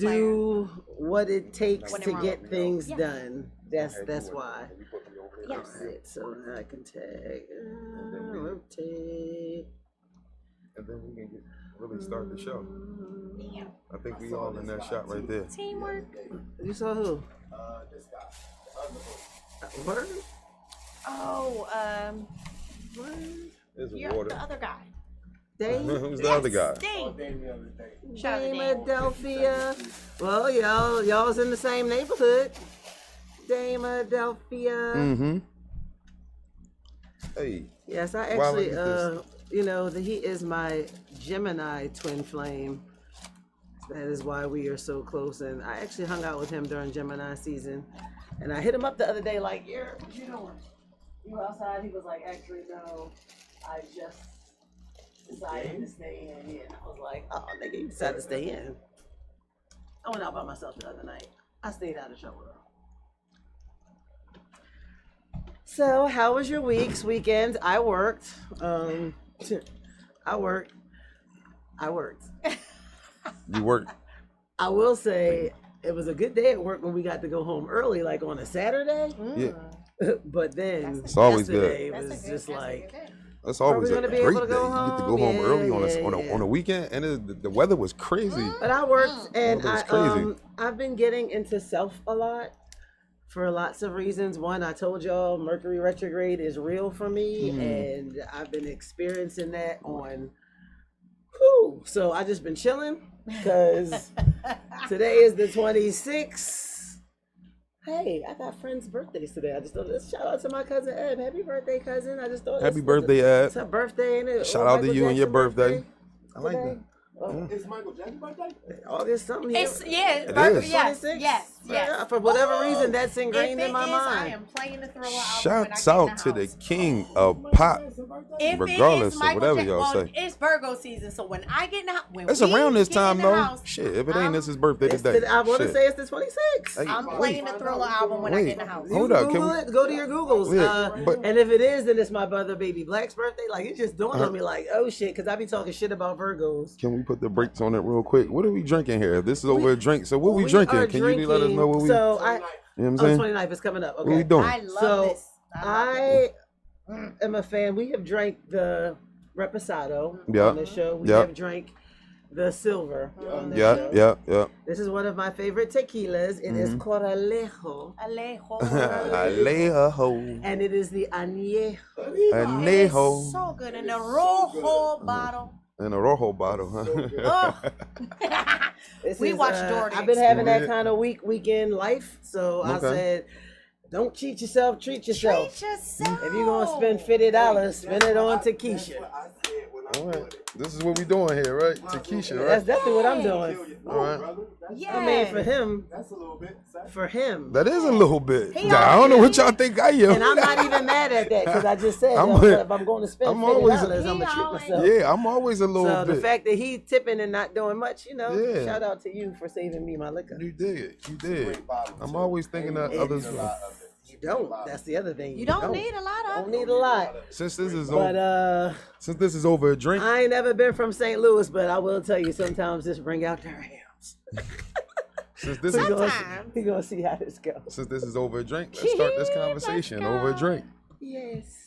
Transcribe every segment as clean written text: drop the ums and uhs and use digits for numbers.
do what it takes to get things done. That's why. Yes. All right, so now I can tag, rotate. And then we can really start the show. Yeah. I think we all in that shot right there. Teamwork. You saw who? This guy. Word? Oh, Word? There's you're water. the other guy. Dame? Who's the other guy? Dane. Dame. Shout out to Dane. Dameadelphia. Well, y'all's in the same neighborhood. Dameadelphia. Mm-hmm. Hey. Yes, I Why actually, would he is my Gemini twin flame. That is why we are so close. And I actually hung out with him during Gemini season. And I hit him up the other day, like, yeah, what you doing? You outside? He was like, actually, no, I just decided to stay in. Yeah. And I was like, oh, nigga, you decided to stay in. I went out by myself the other night. I stayed out of trouble. So, how was your weeks, weekends? I worked. I worked. You work. I will say it was a good day at work when we got to go home early, like on a Saturday. Yeah. But then It's always good. yesterday it was just like, That's always we a gonna great be day. able You to go get to home? go home early Yeah. on a weekend, and the weather was crazy. but I worked and That was crazy. I've been getting into self a lot for lots of reasons. One, I told y'all Mercury retrograde is real for me, and I've been experiencing that on. Whew. So I just been chilling because today is the 26th. Hey, I got friends' birthdays today. I just thought, let's shout out to my cousin Ed. Happy birthday, cousin. I just thought Happy birthday, Ed. It's her birthday, ain't it? Shout Or out to Michael you and your Jackson birthday. I like today? that. Oh, It's Michael Jackson's birthday? August something. It's here. yeah, It Virgo- is. yes, 26? yes, Yeah, yes. for whatever Woo! reason, that's ingrained If in my it is, I mind. am playing the Thriller album when I Shouts get in out to the house. king of pop. If regardless it of is Michael whatever Jack- y'all well, say. It's Virgo season, so when I get in the house, when It's we around this get time in the though. house, Shit, if it ain't, this his birthday It's today. I want to Shit. say it's the 26th. Hey, I'm wait. playing the Thriller album when I get in the house. You Hold up, can Google we- it. Go to your Googles. Yeah, but- and if it is, then it's my brother, baby Black's birthday. Like, it just dawned on me, like, oh shit, because I be talking shit about Virgos. Can we put the brakes on it real quick? What are we drinking here? This is over a drink. So what we are drinking? Can you let us know what we? So you know what I'm oh, saying? 29th is coming up. Okay. What we doing? I love So this. I love I am a fan. We have drank the Reposado Yeah. on the show. We Yeah. have drank the Silver on the Yeah, show. yeah. This is one of my favorite tequilas. It is Coralejo, Alejo. Alejo. and it is the Añejo. It's Anejo. so good in a rojo bottle. In a rojo bottle, huh? Oh. This We is, watched Jordan. I've been having that Yeah. kind of weekend life, so I Okay. said, don't cheat yourself, treat yourself. Treat yourself. If you're gonna spend $50, spend it on Takesha. I said when I All right. This is what we doing here, right? Takesha, That's right? definitely what I'm doing. All right. brother. Yeah. I mean, for him, That's a little bit. for him. That is a little bit. He I don't know what y'all think I am. And I'm not even mad at that because I just said, I'm- if I'm going to spend I'm $50, always- I'm gonna He treat always- myself. Yeah, I'm always a little So the bit. fact that he tipping and not doing much, Yeah. shout out to you for saving me my liquor. You did. You did. Great bottle, I'm too. always thinking that Ain't others. need a lot of it. You don't. That's the other thing. You don't need a lot of Don't need a lot. Since this is But over, since this is over a drink, I ain't never been from St. Louis, but I will tell you sometimes just bring out the rams. since this is Sometimes. We're gonna see how this goes. since this is over a drink, let's start this conversation over a drink. Yes.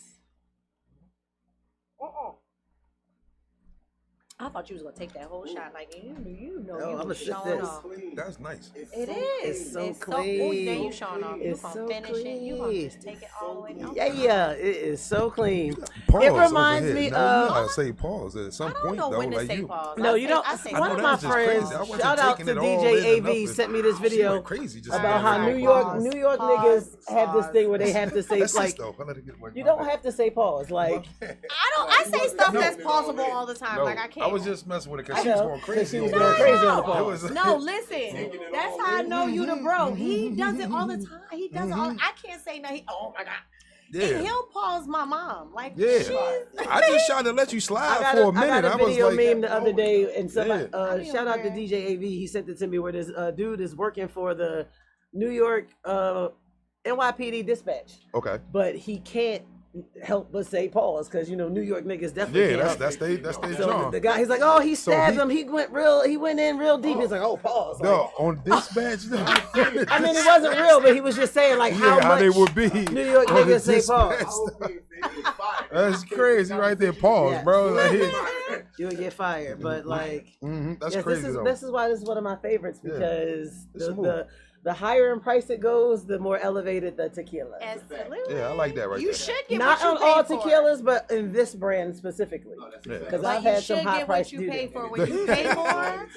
I thought you was gonna take that whole shot like you know No, you I'ma was sip showing this. off. That's nice. It is. It's so Oh, clean. then you showing off. You It's gonna so finish it. You gonna clean. just take it all the way down. Yeah, it is so clean. Pause It over reminds here. me Now, of. you gotta say pause at some I don't point know though. when to Like say you, pause. No, I you say- don't. I say I One know of that my was just friends, crazy. I wasn't shout out taking to it all DJ in AV, enough. sent me this She video went crazy just about how saying New pause. York Pause. niggas have this thing where they have to say That's like it, though. I let it get away. you My don't bad. have to say pause. Like I say stuff that's plausible all the time. No, Like I can't. I was just messing with it I because she was know, going 'cause crazy. she was over going there. crazy on the It pause. was- No, listen. That's how I know you the bro. He does it all the time. He does it all. I can't say nothing. Oh my god. And Yeah. he'll pause my mom. Like Yeah. she's I just tried to let you I slide got, for a I minute. got a I was video like, meme the other day, and somebody Yeah. I be shout out to over DJ AV. He sent it to me where this dude is working for the New York NYPD dispatch, okay. but he can't help but say pause, because you know New York niggas definitely. Yeah, can't. that's they So John. the guy, he's like, oh, he So stabbed him. He went in real deep. He's like, oh, pause. Like, No, on dispatch. I mean, it wasn't real, but he was just saying like how much they would be. New York on the niggas say pause. dispatch. That's crazy right there. Pause, Yeah. bro. Like, You would get fired, but like, that's yes, crazy this is though. this is why this is one of my favorites, Yeah. because It's smooth. the higher in price it goes, the more elevated the tequila. Absolutely. Yeah, I like that right You there. should get Not what on you all pay for. tequilas, but in this brand specifically. Yeah. Because Like, I've you had should some high get price what you pay doo-doo. for. When you pay more,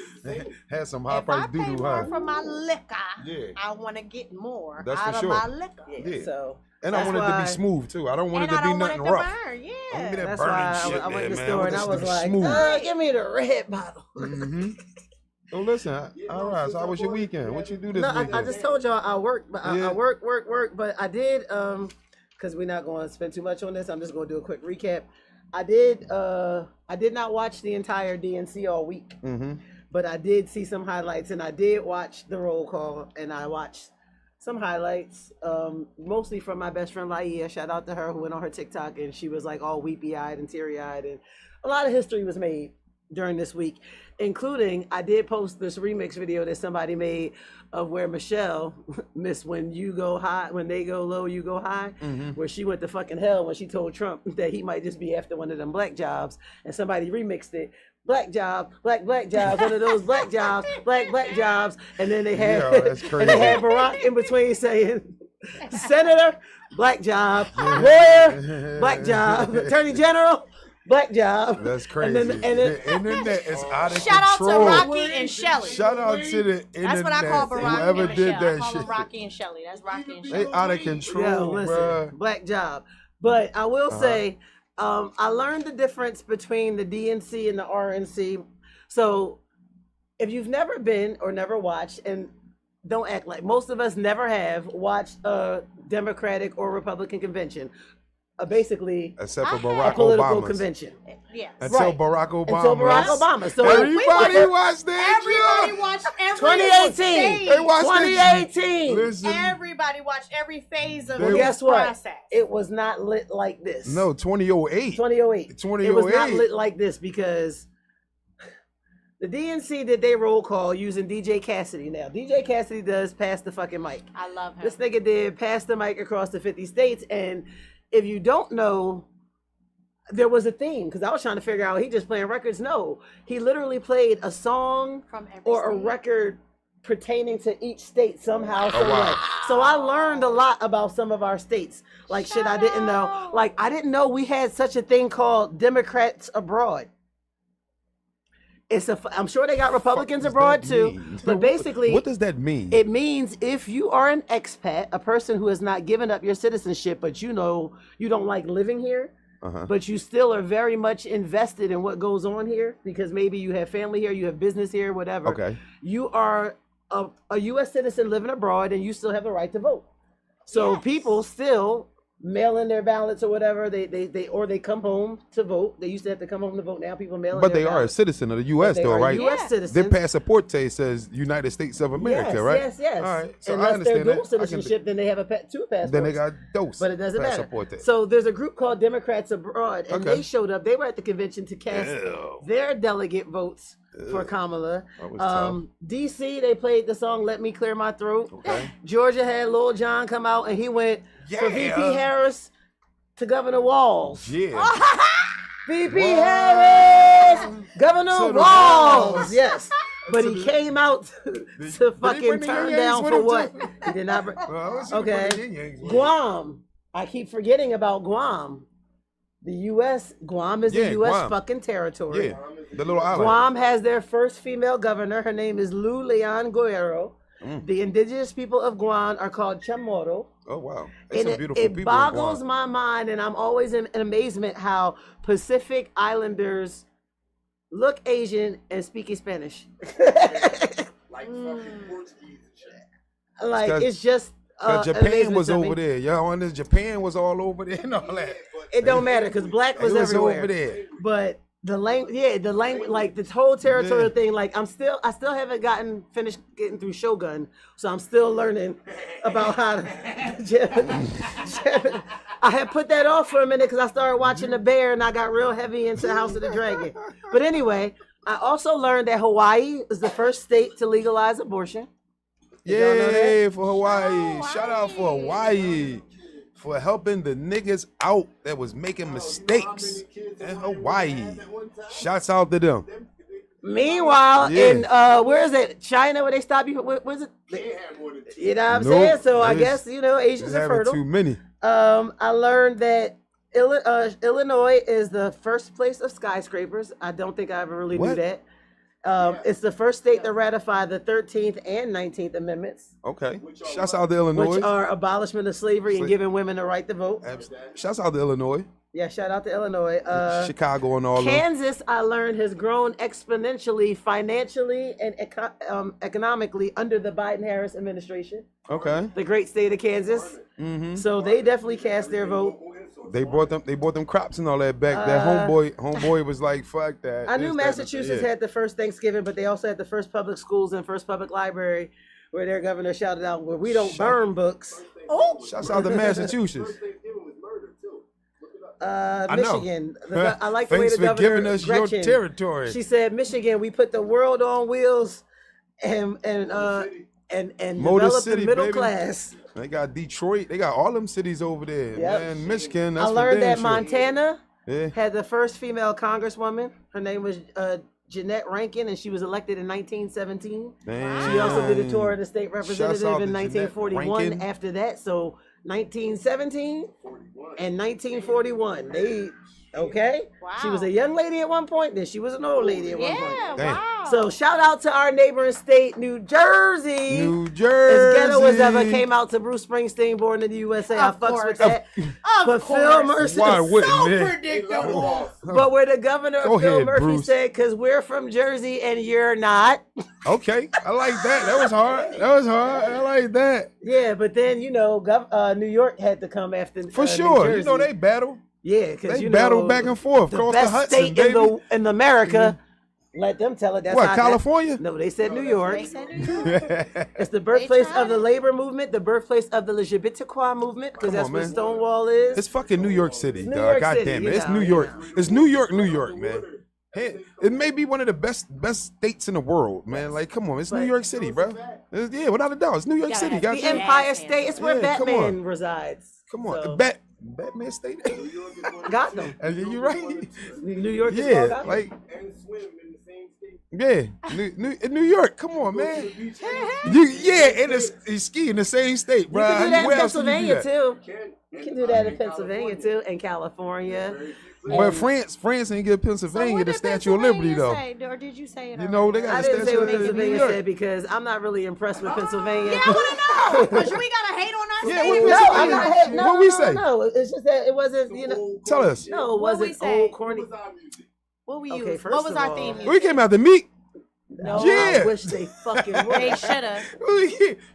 Had some high if I price pay doo-doo, more huh? for my liquor, Yeah. I want to get more That's out for of sure. my liquor. Yeah, Yeah. so And I that's want it to why- be smooth too. I don't want And it I to be don't want nothing it to rough. burn. I don't Yeah. get that That's burning why shit I went there, to the man. store want and I this was to be like, smooth. give me the red bottle. Mm-hmm. So listen, all right. So how was your weekend? What you do this No, weekend? I just told y'all I work, but Yeah. I work, but I did because we're not going to spend too much on this. I'm just going to do a quick recap. I did not watch the entire DNC all week, but I did see some highlights, and I did watch the roll call, and I watched some highlights, mostly from my best friend Laia. Shout out to her, who went on her TikTok, and she was like all weepy-eyed and teary-eyed, and a lot of history was made during this week, including I did post this remix video that somebody made of where Michelle miss when you go high, when they go low, you go high, where she went to fucking hell when she told Trump that he might just be after one of them black jobs, and somebody remixed it. Black job, black jobs, one of those black jobs, black jobs, and then they had that's and crazy. they had Barack in between saying, Senator, black job, lawyer, black job, Attorney General, black job. That's crazy. And then The internet is out of Shout out to control. Rocky and Shelly. Shout out to the internet. That's what I call Barack Whoever and did Michelle. I that call them shit. Rocky and Shelly. That's Rocky and They Shelly. out of yeah, control, listen, bruh. black job. But I will say, I learned the difference between the DNC and the RNC. So if you've never been or never watched, and don't act like most of us never have watched a Democratic or Republican convention, basically Except for I had a Barack political Obama. convention. Yes. Until Right. Barack Obama. Until Barack Obama. So Everybody watched that. Everybody watched every 2018. stage. They watched that. 2018. Listen, Everybody watched every phase of Well, the guess what? process. It was not lit like this. no, 2008. 2008. 2008. It was not lit like this because the DNC did their roll call using DJ Cassidy. Now, DJ Cassidy does pass the fucking mic. I love him. This nigga did pass the mic across the 50 states. And if you don't know, there was a theme because I was trying to figure out, he just playing records? No, he literally played a song From every or a state. record pertaining to each state somehow. Oh, wow. So I learned a lot about some of our states, like shit I didn't know. out. Like I didn't know we had such a thing called Democrats abroad. I'm sure they got Republicans does abroad that too, mean? but basically, What does that mean? it means if you are an expat, a person who has not given up your citizenship, but you know you don't like living here, but you still are very much invested in what goes on here because maybe you have family here, you have business here, whatever. Okay. You are a U.S. citizen living abroad, and you still have the right to vote. So Yes. people still mail in their ballots or whatever. They come home to vote. They used to have to come home to vote. Now people mail in But their they are a ballots. citizen of the U.S. They though, are right? U.S. Yeah. citizens. Their passport says United States of America, yes, right? Yes. All right. So Unless I understand they're dual that. I can- citizenship, then they have two passports. Then they got dose. But it doesn't matter. passport. So there's a group called Democrats Abroad, and Okay. they showed up. They were at the convention to cast Ew. their delegate votes for Kamala. That was tough. DC, they played the song "Let Me Clear My Throat." Okay. Georgia had Lil Jon come out, and he went for VP Yeah. Harris to Governor Walls. Yeah. VP What? Harris, Governor To the Walls. Walls. Yes. But To he the- came out to he fucking bring the turn yin-yangs down with for him, what? too? He did not bring. Well, I was Okay. super yin-yangs with Guam. I keep forgetting about Guam. The U.S. Guam is Yeah, a U.S. Guam. fucking territory. Yeah. The little island. Guam has their first female governor. Her name is Lou Leon Guerrero. The indigenous people of Guam are called Chamorro. Oh wow. There's And some beautiful it people in boggles Guam. my mind, and I'm always in amazement how Pacific Islanders look Asian and speak Spanish. Like fucking Portuguese and shit. Like Because- it's just Japan was to me. over there. Y'all on this? Japan was all over there and all that. It don't matter because black It was was everywhere. over there. But The language, like the whole territorial thing. Like I still haven't finished getting through Shogun, so I'm still learning about how to. I had put that off for a minute because I started watching The Bear and I got real heavy into House of the Dragon. But anyway, I also learned that Hawaii is the first state to legalize abortion. Yay for Hawaii. Shout out for Hawaii for helping the niggas out that was making mistakes in Hawaii. Shouts out to them. Meanwhile, in where is it? China, where they stop you? Where is it? You know what I'm saying? So I guess Asians are fertile. Too many. I learned that Illinois is the first place of skyscrapers. I don't think I ever really knew that. It's the first state to ratify the 13th and 19th Amendments. Okay. Shouts out to Illinois. Which are abolishment of slavery and giving women the right to vote. Shouts out to Illinois. Yeah, shout out to Illinois. Chicago and all that. Kansas, I learned, has grown exponentially financially and economically under the Biden-Harris administration. Okay. The great state of Kansas. Mm-hmm. So they definitely cast their vote. They bought them crops and all that back. That homeboy was like, fuck that. I knew Massachusetts had the first Thanksgiving, but they also had the first public schools and first public library, where their governor shouted out, "Where we don't burn books." Oh, shouts out to Massachusetts. Michigan. I like the way Thanks the for governor giving us Gretchen, your territory. She said, "Michigan, we put the world on wheels, and develop City, the middle baby. class." They got Detroit. They got all them cities over there. Yep. Man, Michigan. That's I learned that sure. Montana had the first female congresswoman. Her name was Jeanette Rankin, and she was elected in 1917. Damn. She also did a tour of the state representative Shouts out in to 1941 after that. So 1917 and 1941. She was a young lady at one point, then she was an old lady at one point. Wow. So shout out to our neighboring state, New Jersey. New Jersey. As ghetto as ever came out to Bruce Springsteen, Born in the USA. I fucks with that. But Phil Murphy. Why wouldn't So they? predictable. But where the governor Go of Phil ahead, Murphy Bruce. said, "Because we're from Jersey and you're not." Okay, I like that. That was hard. I like that. Yeah, but then New York had to come after. For New sure. Jersey. They battle. Yeah, because They battle back and forth the across best the Hudson, state baby. in America. Let them tell it. That's What, how California? No, they said New York. They said New York. It's the birthplace tried of the it. labor movement, the birthplace of the LGBTQI movement, because Come that's on, what man. Stonewall is. It's fucking New York City, New dog. York God City, damn it. you It's know, New you York. know. It's New York, man. Hey, it may be one of the best states in the world, man. Like, come on, it's New York City, bro. Yeah, without a doubt, it's New York gotta City. have God The damn it. Empire State. It's where Yeah, come Batman on. resides. Come on, So, Batman State. Gotham. You right? New York is called Yeah, Gotham. like And swim in the same state. yeah, New York. Come on, man. And it's ski in the same state, You bro. can do that in Where else can you do Pennsylvania that? too. You can do that in Pennsylvania too, and California. But France ain't give Pennsylvania the Statue of Liberty though. Or did you say it? You know they I got the didn't say Statue what of Liberty in New Pennsylvania York. said because I'm not really impressed with Pennsylvania. Yeah, I want to know. Because we got to hate on our Yeah, state. what we No, say? I'm not. Hey, no, What we no, say? No, it's just that it wasn't. Tell us. No, it What we wasn't say? old corny. What we Okay, use? first What was of our all- theme music? We came out to meet. No, Yeah. I wish they fucking would. They should have.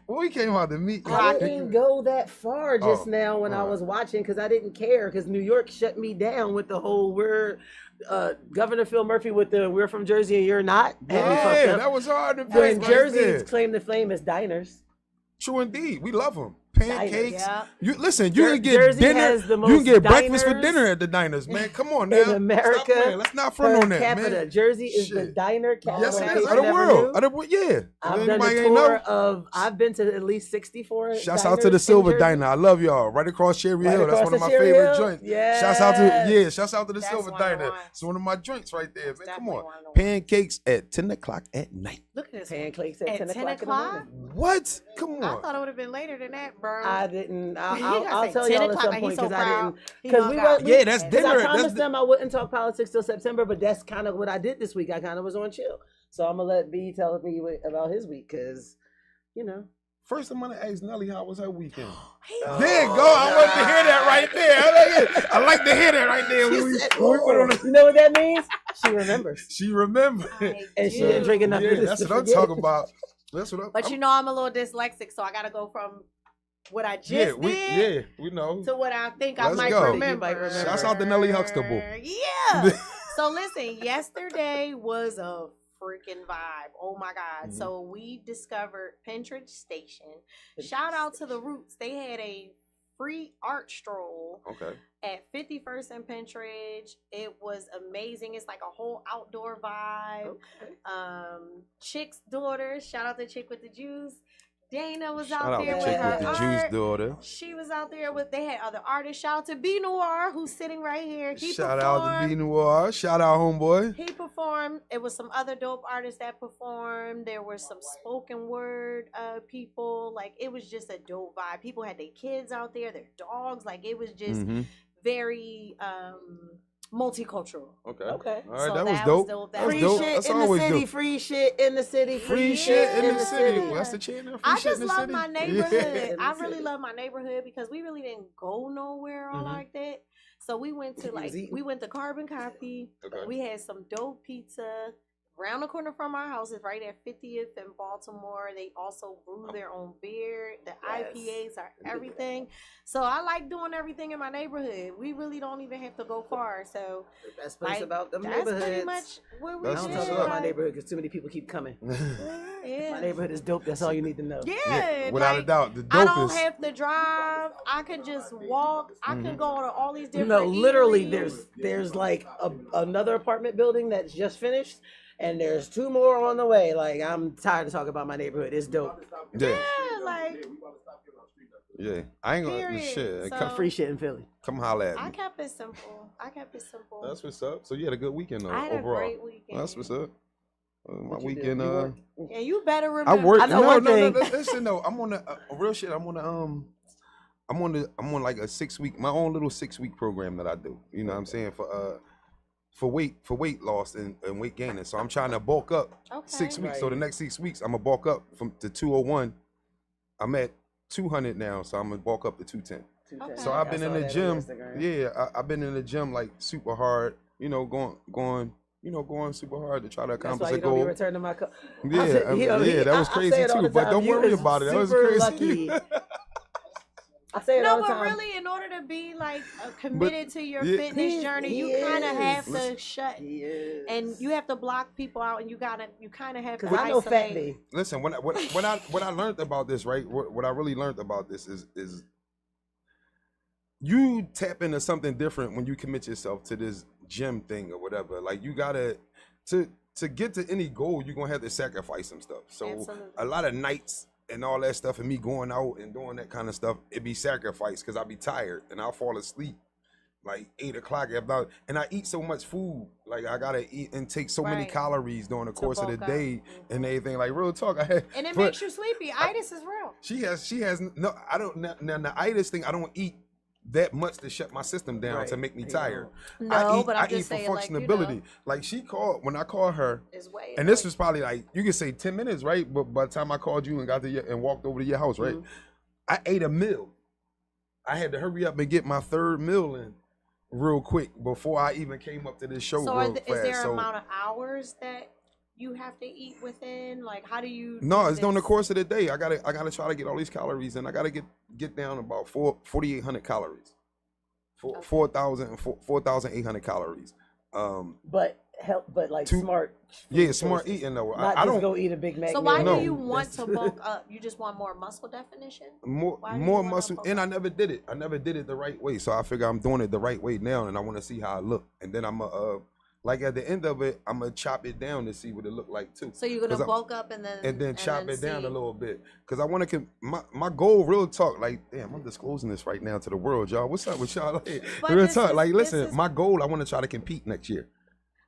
We came out to meet. I didn't go that far just Oh, now when I alright. was watching because I didn't care because New York shut me down with the whole Governor Phil Murphy with the "we're from Jersey and you're not." Had me fucked Yeah, up. that was hard to When face Jersey's right claim to fame is diners. True indeed. We love them. Pancakes. Yeah. You listen. You can get Jersey dinner. has the You can most get breakfast for diners dinner at the diners, man. Come on now. in Stop America. playing. Let's not front Per on that, capita. man. Jersey is the Shit. diner capital. Yes, it in is. case Of you the never world. knew. Yeah. I've done Anybody a ain't tour know? of. I've been to at least 64. Shouts out to diners the in Silver Jersey. Diner. I love y'all. Right across Cherry Right Hill. That's across one of the my Cherry favorite Hill? joints. Yes. Shouts out to the That's Silver one of Diner. mine. It's one of my joints right there, man. Come definitely on. one of the ones. Pancakes at 10 o'clock at night. Look at this. Pancakes At at 10 o'clock in the morning. What? Come I on. thought it would have been later than that, bro. I didn't. He I'll gotta tell say y'all 10 at o'clock, some like point he's so because I proud. didn't. He Because hung we out. were. Yeah, that's 'cause dinner. I That's promised them I wouldn't talk politics till September, but that's kind of what I did this week. I kind of was on chill. So I'm gonna let B tell me about his week because, First, I'm gonna ask Nelly how was her weekend. He- There you go. I want to hear that right there. I like to hear that right there. She When we said, put on the- you know what that means? She remembers. She remembered. And she didn't drink enough. Yeah, of this that's to what I'm forget. talking about. That's what I'm. But you know I'm a little dyslexic, so I gotta go from what I just did we know. to what I think I Let's might go. remember. You might remember. Shouts out to Nelly Huxtable. Yeah. So listen, yesterday was a freaking vibe. Oh my God. Mhm. So we discovered Pentridge Station. Shout out to the Roots. They had a free art stroll Okay. at 51st and Pentridge. It was amazing. It's like a whole outdoor vibe. Okay. Chick's daughter, shout out to Chick with the Juice. Dana was Shout out out there to with Chick her with the art. Juice daughter. She was out there with, they had other artists. Shout out to B Noir, who's sitting right here. Shout out to B Noir. Shout out, homeboy. He performed. It was some other dope artists that performed. There were some spoken word people. Like, it was just a dope vibe. People had their kids out there, their dogs. Like, it was just very multicultural. Okay. Okay. All right, So that was that dope. was dope. That was Free dope. shit That's in the always city. dope. Free shit in the city. Free shit in the city. city. That's the channel. Free I shit just in the love city. my Yeah. neighborhood. I Yeah. really love my neighborhood because we really didn't go nowhere all like that. So we went to we went to Carbon Copy. Okay. We had some dope pizza. Around the corner from our house is right at 50th in Baltimore. They also brew their own beer. The IPAs are everything. So I like doing everything in my neighborhood. We really don't even have to go far. So The best place like, about them that's neighborhoods. pretty much what we I That's don't did. talk what's about up. my Like, neighborhood because too many people keep coming. yeah. My neighborhood is dope. That's all you need to know. Yeah, Without a like, doubt. The I don't dopest. have to drive. I could just walk. I could go to all these different. No, literally, eateries. there's like another apartment building that's just finished, and there's 2 more on the way. Like, I'm tired of talking about my neighborhood. It's dope. Yeah. Yeah, like Yeah. I ain't gonna Period. shit. So- Come, Free shit in Philly. come holla at I me. kept it simple. That's what's up. So you had a good weekend though, I had overall. a great weekend. That's what's up. My What you do? weekend, You work? And you better I remember. work. I know one thing. Listen though, I'm on a real shit. I'm on like a 6-week, my own little 6-week program that I do. You know what I'm saying, for weight loss and weight gaining. So I'm trying to bulk up Okay. 6 weeks. Right. So the next 6 weeks, I'm gonna bulk up from to 201. I'm at 200 now, so I'm gonna bulk up to 210. Okay. So I've been I in saw the that on gym. Instagram. Yeah, I've been in the gym like super hard. You know, going super hard to try to That's accomplish why a you don't be goal. returning my cup. Yeah, that was crazy say it all too. the But time. don't You worry is about it. That was super crazy. lucky. I say it all No, the but time. really, in order to be like committed to your yeah. fitness journey, He you kind of is. have to Listen. shut, He is. and you have to block people out, and you kind of have to Because I know Fat isolate. B. Listen, when I learned about this, right? What I really learned about this is you tap into something different when you commit yourself to this gym thing or whatever. Like you gotta to get to any goal, you're gonna have to sacrifice some stuff. So Absolutely. a lot of nights and all that stuff and me going out and doing that kind of stuff, it be sacrificed because I'll be tired and I'll fall asleep like 8 o'clock and I eat so much food. Like I gotta eat and take so many Right. calories during the To course of the bulk up. day and everything. Like real talk, I had And it but makes you sleepy. Itis is real. she has no, I don't now the itis thing, I don't eat that much to shut my system down Right. to make me Yeah. tired. No, but I'm I just eat for saying, like, you functionability. know. Like she called when I called her, Is way. and this was probably like you could say 10 minutes, right? But by the time I called you and got to your, and walked over to your house, right? I ate a meal. I had to hurry up and get my 3rd meal in real quick before I even came up to this show. So real is fast. there an So amount of hours that you have to eat within? Like, how do you? no, do it's during the this? course of the day. I gotta try to get all these calories and I gotta get down about 4,800 calories. 4,800 calories. But like Two- smart. Yeah, food smart choices. eating though. Not I just don't go eat a Big Mac. So why No. do you want to bulk up? You just want more muscle definition? more Why do you more wanna muscle, bulk and I up? never did it. I never did it the right way. So I figure I'm doing it the right way now, and I want to see how I look. And then I'm like at the end of it, I'm gonna chop it down to see what it look like too. So you're gonna 'Cause I- bulk up and then chop it down see. a little bit, cause I want to. My goal, real talk, like damn, I'm disclosing this right now to the world, y'all. What's up with y'all? Like, But real this talk, is- like this listen, is- my goal, I want to try to compete next year.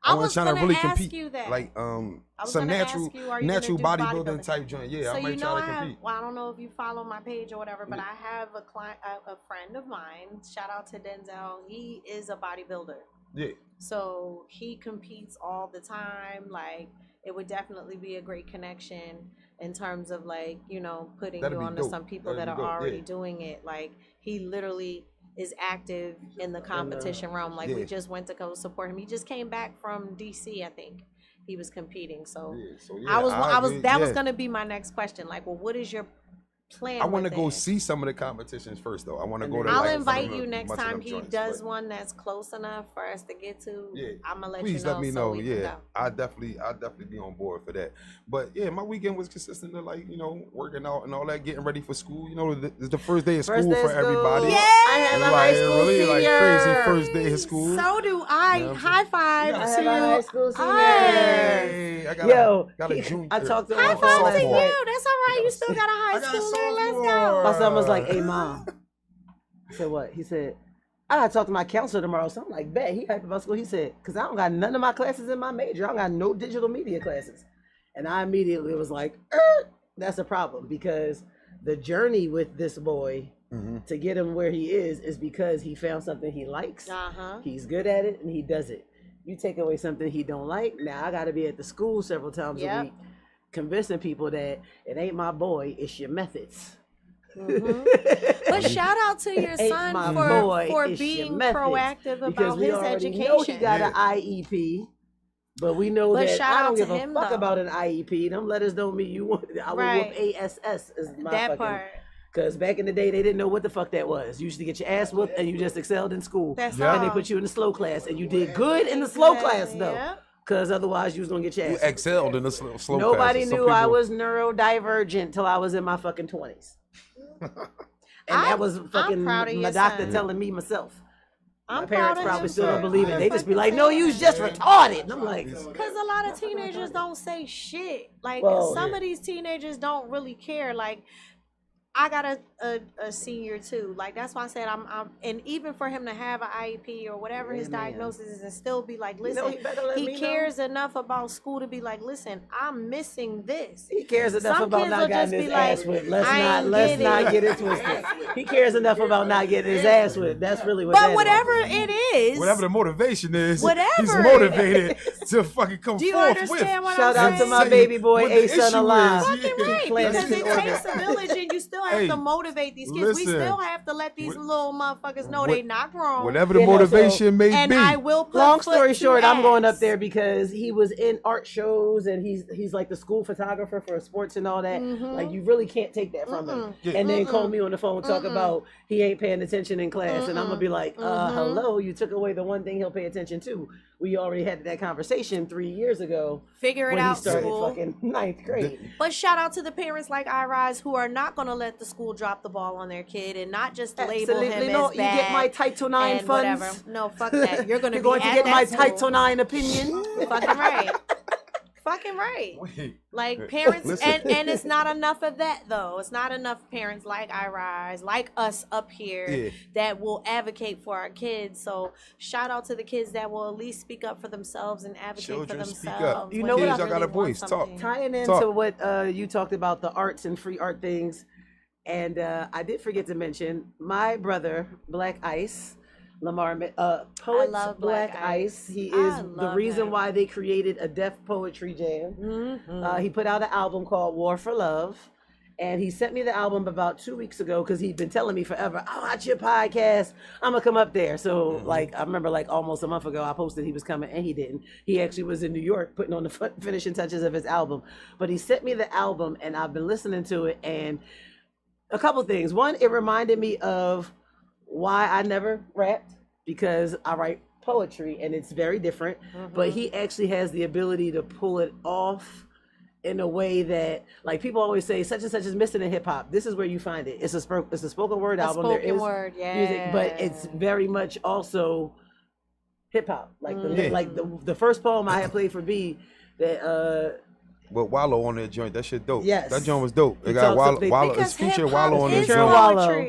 I wanna was try to gonna really ask compete, you that. like I was some gonna natural ask you, are you gonna do bodybuilding bodybuilding? type joint. Yeah, So I might you know, try I to have. compete. Well, I don't know if you follow my page or whatever, but I have a client, a friend of mine. Shout out to Denzel. He is a bodybuilder. Yeah. So he competes all the time. Like, it would definitely be a great connection in terms of, like, you know, putting That'd you be on to dope. some people That'd that be are dope, already yeah. doing it. Like, he literally is active in the competition realm. Like, we Yeah. just went to go support him. He just came back from DC, I think. He was competing. So Yeah, so I was agree. that was Yeah. gonna be my next question. Like, well, what is your plan. I want to with go it. see some of the competitions first, though. I want to go to. I'll like, some invite of you the- next bunch of time them he joints, does but- one that's close enough for us to get to. Yeah, I'm gonna let please you know. let me so know. we can Yeah, go. I'll definitely be on board for that. But yeah, my weekend was consistent of like working out and all that, getting ready for school. It's the first day of school for everybody. Yeah, I have a Like, high school really, senior. like crazy first day of school. So do I. You know what I'm High five You I gotta have to a you. high school senior. Hey, I got Yo, got a junior. I talked to High one five to last you. night. That's all right. You still got a high I got a schooler. Let's sophomore. go. My son was like, "Hey, mom." I said, "What?" He said, "I gotta talk to my counselor tomorrow." So I'm like, "Bet." He hyped about school. He said, "Cause I don't got none of my classes in my major. I don't got no digital media classes." And I immediately was like, "That's a problem because the journey with this boy to get him where he is because he found something he likes. He's good at it and he does it. You take away something he don't like. Now I got to be at the school several times a week, convincing people that it ain't my boy, it's your methods." But shout out to your son for being proactive about his education. Know he got an IEP, but we know that shout I out don't give to a him, fuck though. about an IEP. Them letters don't mean you want. I will whoop ASS is my That fucking. part. Because back in the day, they didn't know what the fuck that was. You used to get your ass whooped and you just excelled in school. That's And they all. put you in the slow class and you did good in the slow class though. Yep. Because otherwise you was going to get your You ass. excelled in the slow class. Nobody Some knew I people- was neurodivergent till I was in my fucking 20s. And that was fucking proud of my your doctor son. telling me myself. My I'm parents proud of probably him, still don't too. believe it. They just be like, "No, you was just retarded." And I'm like, Because a lot of teenagers don't say shit. Like, Well, some of these teenagers don't really care. Like, I got a senior too. Like, that's why I said I'm and even for him to have an IEP or whatever his diagnosis is and still be like, listen, he better let he me know. cares enough about school to be like, listen, I'm missing this. he cares enough Some about kids not will getting just his be like, ass whipped. Let's "I not ain't get it twisted. He cares enough about not getting his ass whipped. That's really what. But that whatever is. it is, Whatever the motivation is, he's Whatever it motivated to fucking come do you forth understand what Shout I'm out saying? to my baby boy, What the A son issue alive. is. Fucking right, Plans because in it order. takes a village, and you still have Hey, to motivate these kids. We listen. still have to let these little motherfuckers know What- they not grown. Whatever the You know, motivation may and be. I will put Long foot story to short, I'm going up ass. there because he was in art shows and he's like the school photographer for sports and all that. Like you really can't take that from him. Yeah. And then call me on the phone talk about he ain't paying attention in class, and I'm gonna be like, hello, you took away the one thing he'll pay attention to. We already had that conversation 3 years ago Figure it when out, he started school. fucking ninth grade. But shout out to the parents like Irize who are not going to let the school drop the ball on their kid and not just label Absolutely him not. as You bad. get my Title IX and funds. whatever. No, fuck that. You're going to You're be going to at get that my school. Title IX opinion. Fucking right. Fucking right. Wait. Like parents, Listen. and it's not enough of that though. It's not enough parents like Irize, like us up here, that will advocate for our kids. So shout out to the kids that will at least speak up for themselves and advocate Children, for speak themselves. up. You when know they what? Kids, y'all got a really want voice. Talk. something. Tying into what you talked about, the arts and free art things, and I did forget to mention my brother, Black Ice, Lamar, poet love Black Black Ice. Ice. He I is the love reason him. why they created a deaf poetry jam. He put out an album called War for Love. And he sent me the album about 2 weeks ago because he'd been telling me forever, "I'll watch your podcast. I'm gonna come up there." So like I remember like almost a month ago I posted he was coming and he didn't. He actually was in New York putting on the finishing touches of his album. But he sent me the album and I've been listening to it, and a couple things. One, it reminded me of why I never rapped, because I write poetry and it's very different. But he actually has the ability to pull it off in a way that, like, people always say such and such is missing in hip hop. This is where you find it. It's a spoken word album. There spoken is word, music, but it's very much also hip hop. Like the first poem I had played for B that With Wallow on that joint, that shit dope. Yes. That joint was dope. It He got talks Wallow. Wallow. It's Because featured hip-hop Wallow on that is Feature joint. Wallow. poetry.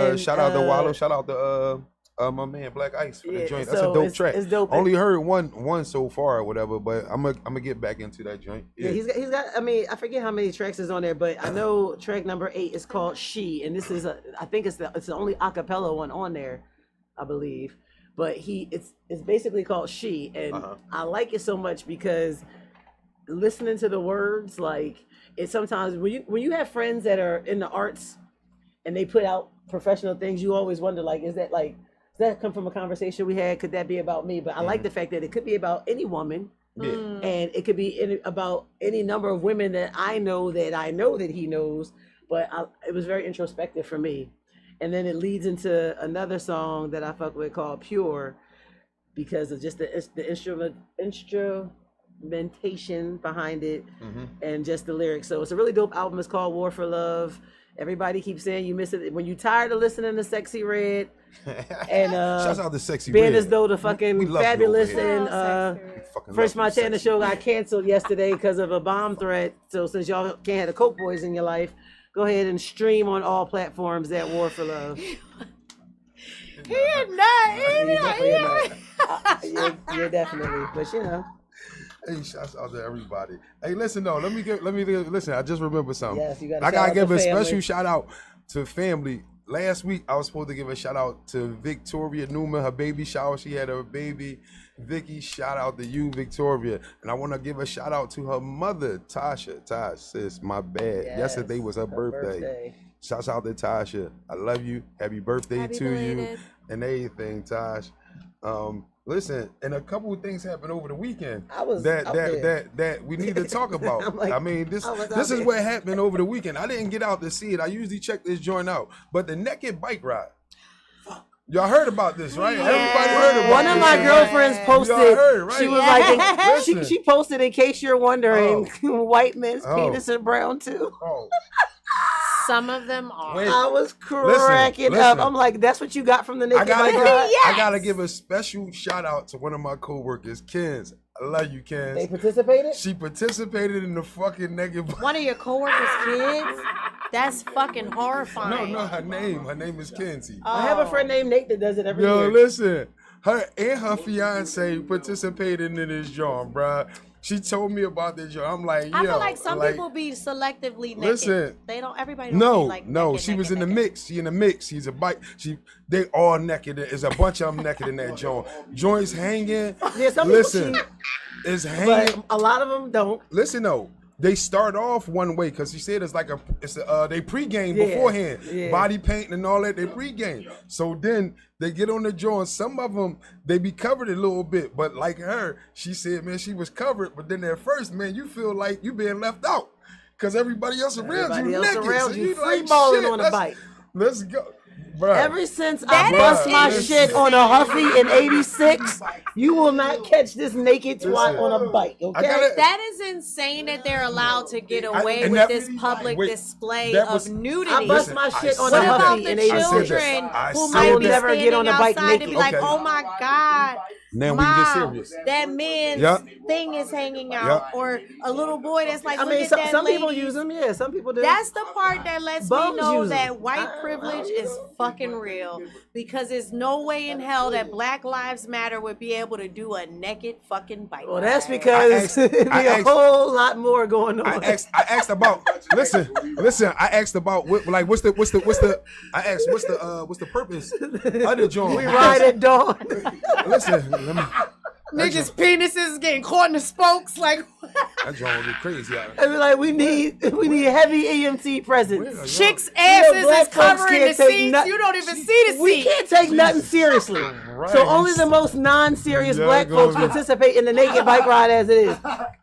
And, Shout out to Wallow. Shout out to my man Black Ice for the Yeah, joint. That's so a dope it's- track. it's dope. Only heard one so far or whatever, but I'm gonna get back into that joint. Yeah, he's got. I mean, I forget how many tracks is on there, but I know track number 8 is called "She," and this is I think it's the only acapella one on there, I believe. But it's basically called "She," and I like it so much because listening to the words, like, it sometimes when you have friends that are in the arts and they put out professional things, you always wonder, like, does that come from a conversation we had? Could that be about me? But I like the fact that it could be about any woman. And it could be about any number of women that I know that he knows, but it was very introspective for me. And then it leads into another song that I fuck with called Pure, because of just the instrumentation behind it, and just the lyrics. So it's a really dope album. It's called War for Love. Everybody keeps saying you miss it when you tired of listening to Sexy Red and shouts out to Sexy being Red. as though the fucking Fabulous and Fresh love Montana Sexy show got canceled yesterday because of a bomb threat. So since y'all can't have the Coke Boys in your life, go ahead and stream on all platforms that War for Love. You're definitely, but you know. Hey, shouts out to everybody. Hey, listen though, let me listen. I just remember something. Yes, you gotta I gotta give a family. special shout out to family. Last week I was supposed to give a shout out to Victoria Newman, her baby shower. She had her baby. Vicky, shout out to you, Victoria. And I want to give a shout out to her mother, Tasha. Tash, sis, my bad. Yes, yesterday was her birthday. Shouts out to Tasha. I love you. Happy birthday to you and everything, Tash. Listen, and a couple of things happened over the weekend that we need to talk about. Like, I mean, this is what happened over the weekend. I didn't get out to see it. I usually check this joint out. But the naked bike ride. Y'all heard about this, right? Yeah. Everybody heard about One this. of my girlfriends posted. Y'all heard, right? She was like, she posted, in case you're wondering, white men's penis are brown too. Oh. Some of them are. Wait. I was cracking up. I'm like, that's what you got from the naked bike ride? I gotta give a special shout out to one of my coworkers, Ken's. I love you, Ken. They participated? She participated in the fucking naked bike. One of your coworkers' kids? That's fucking horrifying. No, her name is Kenzie. I have a friend named Nate that does it every year. Yo, listen, her and her fiance participated in this joint, bruh. She told me about this joint. I'm like, yo. I feel like some people be selectively naked. Listen. They don't, everybody don't be like naked, she was naked, in the mix. She in the mix. She's a bike. They all naked. There's a bunch of them naked in that joint. Joints hanging. Yeah, some listen, people it's hanging. But a lot of them don't. Listen though. They start off one way because she said it's they pregame beforehand, body paint and all that. They pregame, so then they get on the joint. Some of them they be covered a little bit, but like her, she said, man, she was covered. But then at first, man, you feel like you being left out because everybody else around you naked. Free balling on a bike. Let's go. Bruh. Ever since I bust my shit on a Huffy in '86, you will not catch this naked twat on a bike. Okay, that is insane that they're allowed to get away with this public display of nudity. I bust my shit on what a about Huffy the in '86. children who might be never get on a bike outside naked. and be like, "Oh my God." Now Mom, we can get serious. That man's thing is hanging out, or a little boy that's like, look at that some lady. people use them. Yeah, some people do. That's the part that lets Bums me know use that them. white privilege is fucking real, because there's no way in hell that Black Lives Matter would be able to do a naked fucking bike. Well, that's because there'd be a whole lot more going on. I asked about. Listen. I asked about what's the purpose of the joint? We ride at dawn. Listen, let me. Niggas' penises getting caught in the spokes, like that joint would be crazy. I be like, we need heavy EMT presence. Chicks' asses is covering the seats. You You don't even see the seat. We can't take nothing seriously. So only the most non-serious black folks participate in the naked bike ride as it is.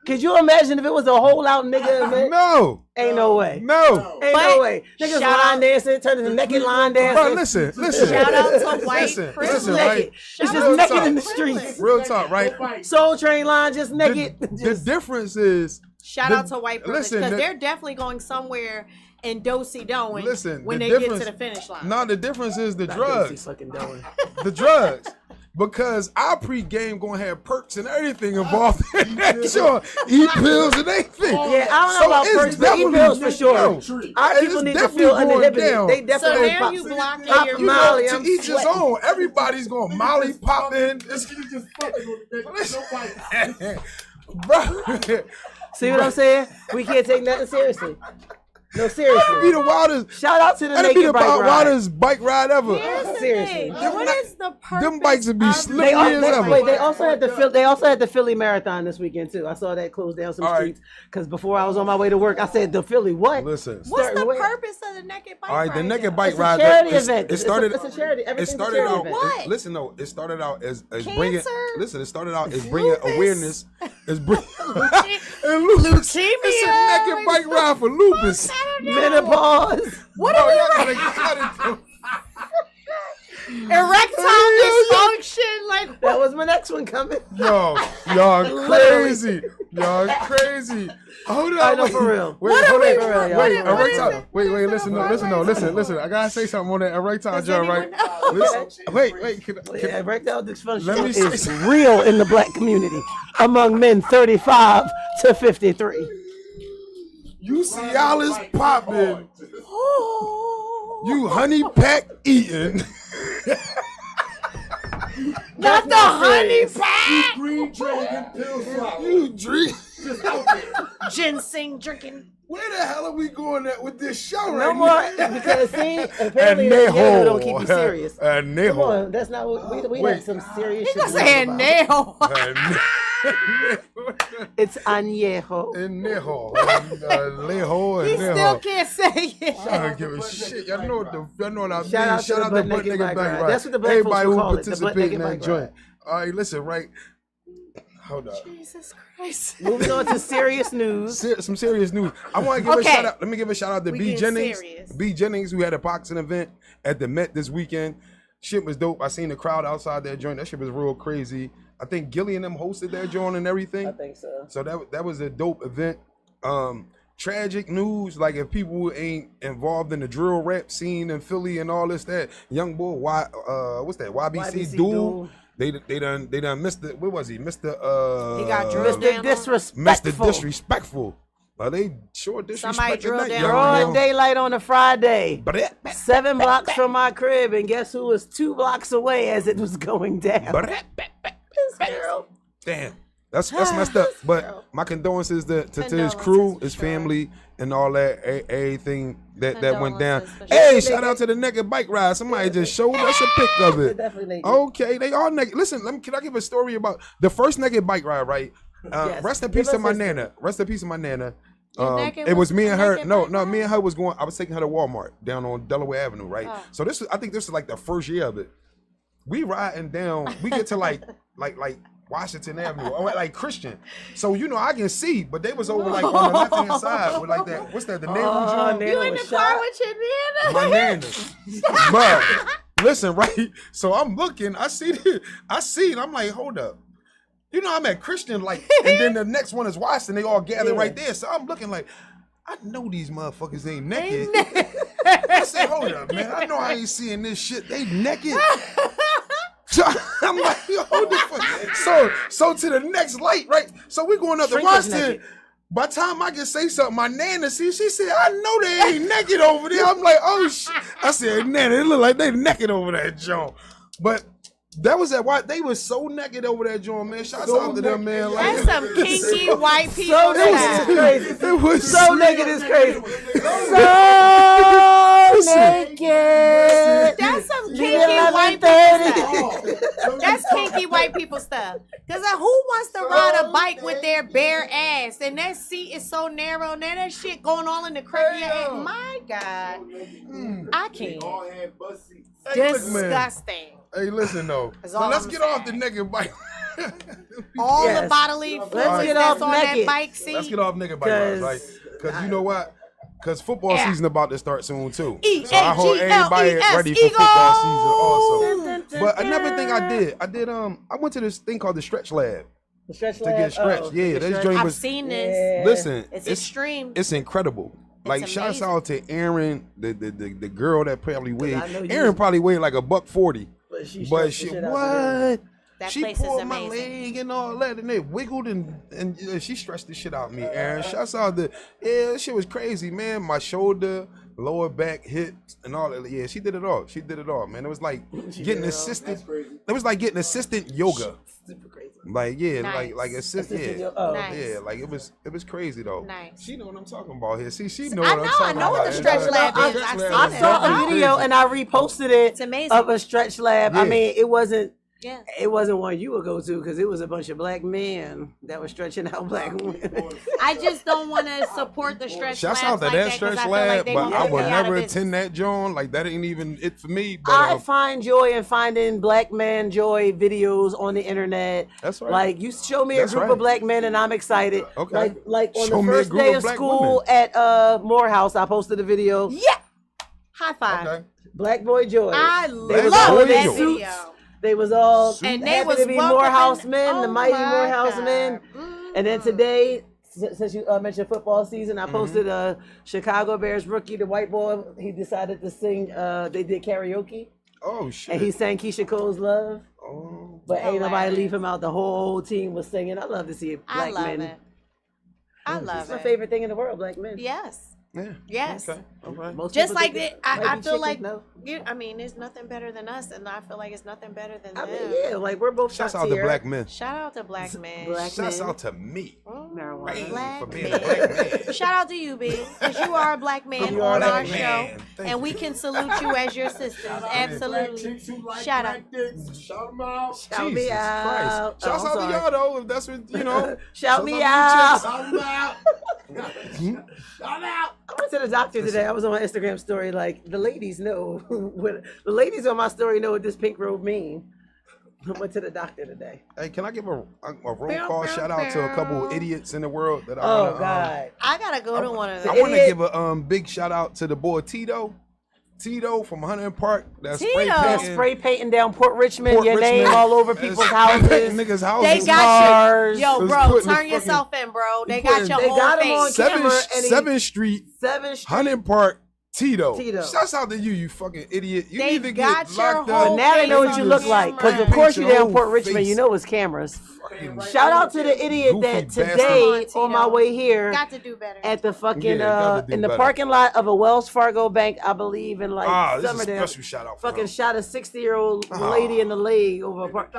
Could you imagine if it was a whole out nigga event? No. Ain't no way. No. Ain't no way. Niggas line dancing, turning to naked line dancing. Bro, listen. Shout out to white privilege. Listen, right? It's just naked in the streets. Real talk, right? Soul Train line just naked. The difference is. Shout out to white privilege, because they're definitely going somewhere in do-si-do when they get to the finish line. No, the difference is the drugs. The drugs. Because our pregame gonna have perks and everything involved in that. Sure, E-pills and everything. Yeah, I don't know about perks, but E-pills for sure. Our people need to feel uninhibited. They definitely so there you block your Molly. To each his own. Everybody's gonna Molly pop in. Bro. See what I'm saying? We can't take nothing seriously. No, seriously. That'd be the wildest. Shout out to the That'd be naked the bike ride. wildest bike ride ever. Here's the seriously. What is the purpose? Them bikes would be of slippery They, as they, ever. wait, they also had the Philly Marathon this weekend too. I saw that close down some All right. streets because before I was on my way to work, I said the Philly what? Listen. What's the Starting where? purpose of the naked bike? All right, the ride naked though? bike It's a ride. charity it's- event. It started. It's a charity. It Everything's a started charity out. event. What? Listen, no. It started out as bringing. Cancer? Listen, it started out as bringing Lupus? awareness. As bringing Leuke- and lupus. leukemia. It's a naked bike ride for lupus. Menopause. What No, are we y'all gotta cut it. erectile dysfunction? Like That was my next one coming. Yo, y'all crazy. Y'all crazy. Hold on. I know wait. for real. Wait, What hold are we on. doing? Wait, What is erectile. it? Wait, listen. I gotta say something on that erectile Does joint, right? anyone Listen, wait. Yeah, erectile dysfunction Let me is say- real in the black community among men 35 to 53. You see y'all is popping. You honey pack eating. not the honey pack. Green dragon pill flower. You drink. Just out there. Ginseng drinking. Where the hell are we going at with this show No right more now? because see, apparently Diego don't keep you serious. Come Neho. on, that's not what we had some serious shit. He to saying talk about. nail. It's añejo. And Neho. Leho He and still Neho. can't say it. I don't give a shit. Y'all know what I mean. Shout out to the butt naked bike ride. That's what the black folks Everybody will who call it, the butt participate in naked that bike joint. ride. All right, listen, right. Hold up. Jesus Christ. Moving on to serious news. Some serious news. I want to give a Okay. shout out. Let me give a shout out to We B getting Jennings. serious. B Jennings, who had a boxing event at the Met this weekend. Shit was dope. I seen the crowd outside that joint. That shit was real crazy. I think Gilly and them hosted that joint and everything. I think so. So that was a dope event. Tragic news, like if people ain't involved in the drill rap scene in Philly and all this, that young boy, what's that? YBC Duel. Duel. They done missed the, what was he? Mr. He got drilled down. Mr. Disrespectful. Mr. Disrespectful. They sure disrespected Somebody drilled that down. young Broad boy. daylight on a Friday. But 7 blocks from my crib, and guess who was 2 blocks away as it was going down? This girl. damn, that's messed up. But my condolences to his Condolences, crew, for his sure. family, and all that, everything that went down. Condolences, for sure. Hey, shout out to the naked bike ride. Somebody just showed us a pic of it. Definitely naked. Okay, they all naked. Listen, can I give a story about the first naked bike ride? Right. Yes. Rest in Give peace to us my history. nana. Rest in peace to my nana. naked It was with me a and her. naked No, bike no, ride? me and her was going. I was taking her to Walmart down on Delaware Avenue, right? Oh. So I think this is like the first year of it. We riding down. We get to like Washington Avenue, or like Christian. So I can see, but they was over like on the left hand side with like that. What's that? The neighborhood joint? Nana You in the was car shot. with your My nana? nana. But listen, right? So I'm looking, I see, and I'm like, hold up. I'm at Christian, like, and then the next one is Washington. They all gather Yeah. right there. So I'm looking like, I know these motherfuckers ain't naked. I said, hold up, man. I know I ain't seeing this shit. They naked. So I'm like, hold the fuck. So to the next light, right? So we going up to Shrink is Washington. naked. By the time I can say something, my nana she said, I know they ain't naked over there. I'm like, oh shit. I said, nana, it look like they naked over that joint. But that was that why they was so naked over that joint, man. Shouts out to them, man. Like, That's some kinky white people So naked is stuff. crazy. it was So naked is crazy. So naked. That's some Leave kinky it white 11:30. people stuff. That's kinky white people stuff. Cause who wants to ride a bike with their bare ass and that seat is so narrow and that shit going all in the crack of your ass? My God, I can't. All had bus seats. Hey, look, man. Disgusting. Hey, listen though. That's So all let's I'm get off the saying. naked bike. All Yes. the bodily Let's fluids get that's off on that naked. bike seat. Let's get off naked bike rides, right? Because you know what? Because football season about to start soon too. So I hope everybody ready for football season also. But another thing I went to this thing called the Stretch Lab The stretch to lab? get stretched. Oh, Yeah, the this stretch- joint I've was. seen this. Yeah. Listen, It's extreme. It's incredible. Like shouts amazing. out to Aaron, the girl that probably weighed. I know you Aaron was- probably weighed like $140. But she But stretched she the shit out of it. what? That She place is pulled my amazing. leg and all that, and it wiggled and she stretched the shit out of me. Aaron, shouts out to that shit was crazy, man. My shoulder, lower back, hips, and all that. Yeah, she did it all. She did it all, man. It was like getting assisted. That's crazy. It was like getting assistant yoga. Super crazy. Like yeah, Nice. like assist. Yeah, Oh. Nice. yeah. Like it was crazy though. Nice. She know what I'm talking about here. See, she know I what I'm know, talking I know about. what the stretch lab Yeah, is. stretch I've lab seen I is it. saw a definitely video crazy. and I reposted it It's amazing. of a stretch lab. I Yeah. mean, it wasn't Yeah. one you would go to because it was a bunch of black men that were stretching out black women. I just don't want to support the stretch Shouts labs out to like that 'cause stretch I feel lab, like they but gonna I put would me out of never business. attend that joint. Like that ain't even it for me. But I find joy in finding black man joy videos on the internet. that's right. Like you show me That's a group right. of black men and I'm excited. Okay. Like on Show the me a first group day of of black school at Morehouse, I posted a video. Yeah. High five. okay. Black boy joy. I They was love boy that joy. video. They was all And they happy was to be welcoming- Morehouse men, the oh mighty my Morehouse God. men. And then today, since you mentioned football season, I posted a Chicago Bears rookie, the white boy. He decided to sing. They did karaoke, Oh shit. and he sang Keisha Cole's "Love." oh. But ain't nobody Hilarious. leave him out. The whole team was singing. I love to see I black love men. it. I love It's my it. favorite thing in the world, black men. Yes. Yeah. Yes. Okay. All right. Most Just people like think that, I white feel chicken, like no. I mean, there's nothing better than us, and I feel like it's nothing better than I them. mean, yeah, like we're both Shouts top out to tier. black men. Shout out to black men. Black Shouts men. out to me. Marijuana. Hey, Black for being a men. black man. Shout out to you, B, because you are a black man You are a on black our man. show, Thank and you. we can salute you as your sisters. Black Absolutely. chicks who like Shout black out. dicks. Shout them out. Shout me Jesus out. Christ. Shouts Oh, out to I'm y'all though, if that's what you know. Shout me to you out. Shout them out. Shout out. I went to the doctor today. I was on my Instagram story. Like the ladies know what the ladies on my story know what this pink robe mean. I went to the doctor today. Hey, can I give a roll call shout out to a couple of idiots in the world that I Oh wanna, God! I gotta go to one of I those. want to Idiot. give a big shout out to the boy Tito. Tito from Hunter Park. That's Tito. spray They're painting. spray painting down Port Richmond. Port your name Richmond. all over That's people's spray houses. painting niggas' houses. They got cars. you. Yo, Just bro, putting the turn fucking- yourself in, bro. They He got putting- your They whole got 'em on face. camera. and he- 7th Street, 7th Street. Hunter Park, Tito. Tito. Shouts out to you, you fucking idiot. You They need to got get your locked whole up. But now they know what face you on look like. Because of camera. course you're down Your Port Richmond. face. You know it's cameras. Fucking- Shout out to the idiot Goofy that bastard. today Come on, on my Tito. way here Got to do better. at the fucking Yeah, gotta do in the better. parking lot of a Wells Fargo bank, I believe in like Ah, this is a Summerdale. special shout out for Fucking him. shot a 60-year-old lady in the leg over a park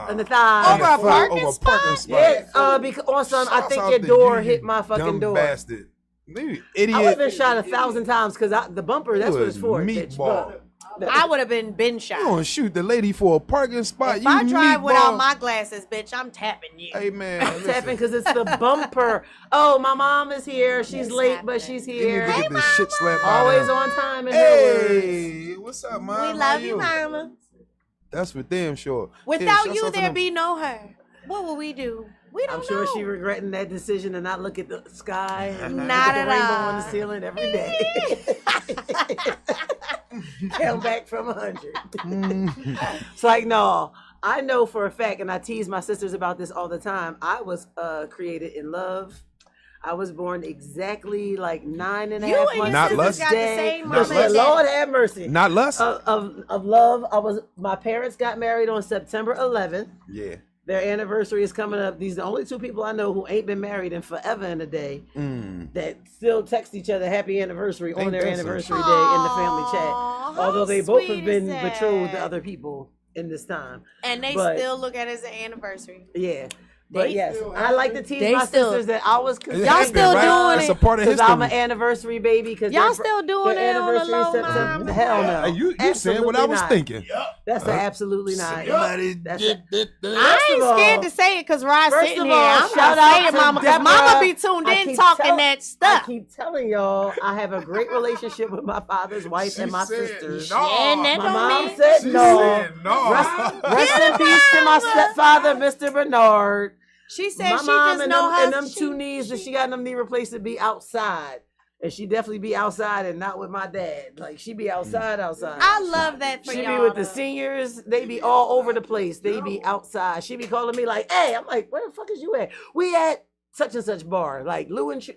in the Over thigh. a parking Over a spot? parking spot. Yeah, because on some I Shouts think out your to door you, hit my you fucking dumb door. Bastard. You I would have idiot. been shot 1,000 times because the bumper, that's what it's for. Bitch. Meatball. I would have been You shot. gonna shoot the lady for a parking spot? If you I drive meatball. without my glasses, bitch, I'm tapping you. Hey man, Tapping listen. because it's the bumper. Oh, my mom is here. She's What's late, but happening? she's You need here. to get this shit slapped out of Always him. on time in her words. Hey, what's up, mom? We How love you, mama. That's for damn sure. Without Yeah, you, shouts out to there them. be no her. What will we do? We don't I'm sure know. she regretting that decision to not look at the sky and look Not at the at rainbow all. on the ceiling every day. Come back from 100. It's like, no, I know for a fact, and I tease my sisters about this all the time. I was created in love. I was born exactly like 9 and a You half and months your Not to lust? this got the day. same Not mama. lust? Lord have mercy. Not lust. Of love. My parents got married on September 11th. Yeah. Their anniversary is coming up. These are the only two people I know who ain't been married in forever and a day that still text each other happy anniversary on Ain't their that some anniversary shit? day in the family chat. Aw, Although how they both sweet have been is betrothed to that? other people in this time. And they but- still look at it as an anniversary. Yeah. But They yes, still I like to tease They my still- sisters that I was It considered Y'all happened, still right? doing It's it. a part of because history. I'm an anniversary baby. Because Y'all still doing their it on the anniversary low, September. Mom? Hell no. Hey, you said what I Absolutely was not. thinking. That's absolutely not. Somebody That's did that. I ain't of all- scared to say it because Rod's First sitting of here. all, I'm shout not out saying to mama because Deborah. mama be tuned I in keep talking tell- that I stuff. keep telling y'all, I have a great relationship with my father's wife and my said sisters. no. And that My don't mom mean- said She no. said no. Rest in peace to my stepfather, Mr. Bernard. She said My she mom just and know them, how and them she- two knees that she got them knee replaced to be outside. And she definitely be outside and not with my dad. Like she be outside. I love that for She y'all. be with the though. seniors. They be all over the place. They be outside. She be calling me like, "Hey," I'm like, "Where the fuck is you at?" We at such and such bar. Like Lou and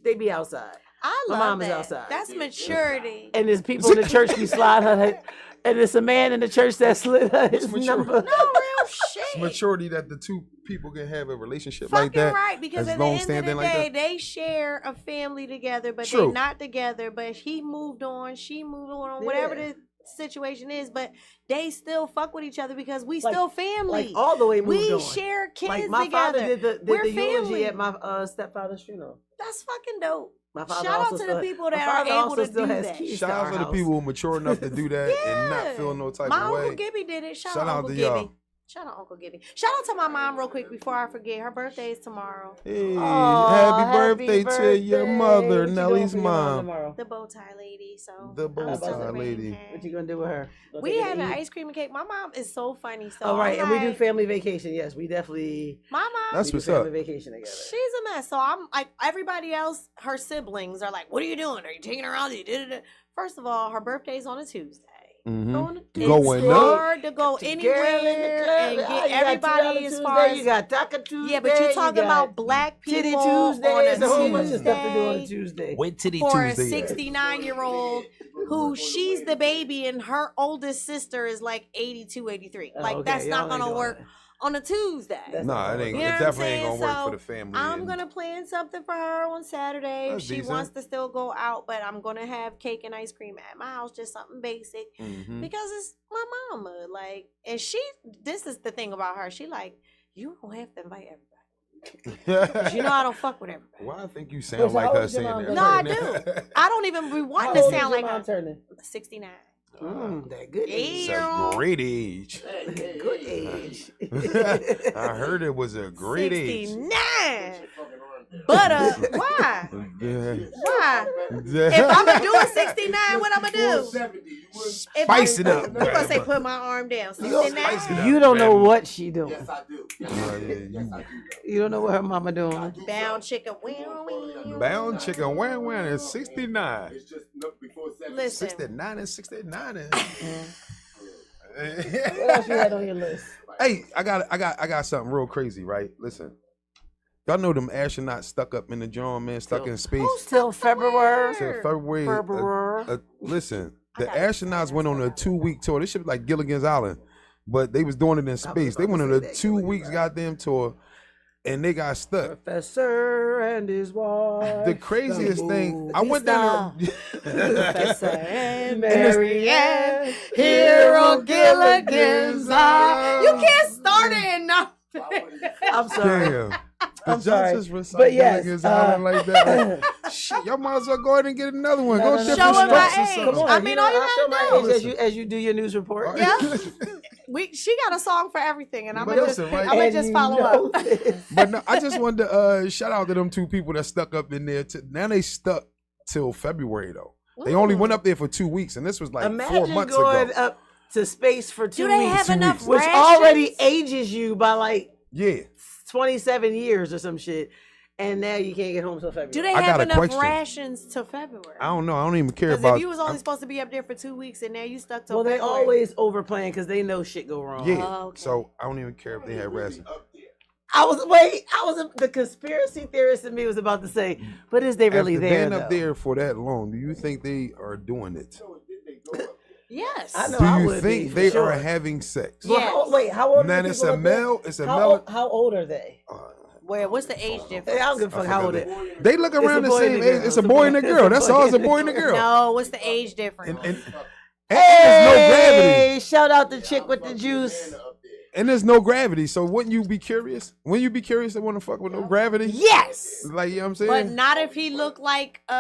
they be outside. I My love mom is that. outside. That's maturity. And there's people in the church be slide her. And it's a man in the church that slid his number. No real shit. It's maturity that the two people can have a relationship Fucking like that. right, because as at the end of long-standing the like day, that. they share a family together, but True. they're not together. But he moved on, she moved on, whatever Yeah. the situation is. But they still fuck with each other because we Like- still family. Like all the way moved we on. share kids Like my together. father did We're the eulogy family. at my stepfather's funeral. That's fucking dope. My father Shout out also to still, the people my that are father able also to still do has that. keys Shout to out our to the house. people mature enough to do that and not feel no type My of way. Uncle Gibby did it. Shout Shout out out Uncle to Gibby. y'all. Shout out Uncle Gibby. Shout out to my mom real quick before I forget. Her birthday is tomorrow. Hey, Aw, happy birthday to your birthday. mother, What you doing Nellie's for your mom. tomorrow? The bow tie lady. So The bow I'm tie celebrating lady. her. What you gonna do with her? Gonna We take her had to an eat? ice cream and cake. My mom is so funny. So All right, I'm and we do like, family vacation. Yes, we definitely my mom. That's we do what's up. family vacation together. She's a mess. So I'm like everybody else. Her siblings are like, "What are you doing? Are you taking her out? First of all, her birthday's on a Tuesday. Mm-hmm. It's Going up. hard to go Girl in the anywhere club. and Ah, get you got everybody $2 as Tuesday, far as you got Taco Tuesday. yeah, but you're talking you got about black people Titty Tuesday. on There's a whole bunch of Tuesday stuff to do on a Tuesday. Wait titty for a Tuesday. 69-year-old who she's the baby and her oldest sister is like 82, 83. Oh, Like okay, that's not y'all ain't gonna doing work that. on a Tuesday. That's Nah, it ain't. You know It what I'm definitely ain't saying? gonna work So, for the family. I'm and- gonna plan something for her on Saturday if That's she decent. wants to still go out, but I'm gonna have cake and ice cream at my house, just something basic Mhm. because it's my mama. Like, and this is the thing about her. She like, you don't have to invite everybody. 'Cause you know I don't fuck with everybody. Why I think you Wait, sound so like how her old is your saying mom that? No, I gonna do. I don't even be How wanting to old is sound your like mom her. turning? 69. That good age. It's a great age. Good age. I heard it was a great age. 69. But why? Yeah. Why? If I'm gonna do a 69, what I'm gonna do? If Spice it I'm up. gonna say put my arm down. spice it 69. up. You don't know what she doing. Yes, I do. You don't know what her mama doing. Bound chicken. Wow, wow. Bound chicken wham wham is 69. It's just before 70. Listen, 69 and 69 is. What else you had on your list? Hey, I got something real crazy, right? Listen. Y'all know them astronauts stuck up in the joint, man, stuck in space. Till February. Till February. February. Listen, the gotta astronauts went on a 2-week tour. This shit was like Gilligan's Island, but they was doing it in space. They went on a 2 weeks goddamn tour, and they got stuck. Professor and his wife. The craziest thing, I went down there. Professor and Mary Ann, Ann, here on Gilligan's Island. You can't start it in nothing. I'm sorry. Damn. I'm Did sorry. y'all just recite But yes, Gilligan's Island like that? Shit, y'all might as well go ahead and get another one. Go no, no. different Show 'em my strokes or age. something. Come on, I mean, all you I'll show gotta my do. age as you do your news report. Yeah. She got a song for everything, and I'm But gonna just, listen, right? I'm gonna And just you follow know up. this. But no, I just wanted to shout out to them 2 people that stuck up in there. Now they stuck till February though. They only went up there for 2 weeks, and this was like 4 Imagine months going ago. up to space for 2 Do they weeks, have 2 enough weeks. which rations? already ages you by like Yeah. 27 years or some shit, and now you can't get home till February. Do they I have got a enough question. rations till February? I don't know. I don't even care Because about. if you was only supposed to be up there for 2 weeks and now you stuck till Well, they February. always overplan because they know shit go wrong. yeah. Oh, okay. So I don't even care if they had rations. The conspiracy theorist in me was about to say, but is they really After there? being up though? there for that long, do you think they are doing it? Yes. I know. Do I you would think be, they for sure. are having sex? Well, how old? Now are the it's people a up there? male. It's a How male. old, how old are they? Where? What's the age difference? Hey, I don't give a fuck how old they. They look around a the boy same and a age. girl. It's a boy and a girl. That's all. It's a boy and a girl. No, what's the age difference? And there's no gravity. Hey, shout out the chick with the juice. And there's no gravity. So wouldn't you be curious? Wouldn't you be curious to want to fuck with no gravity? Yes, Like, you know what I'm saying? but not if he looked like He-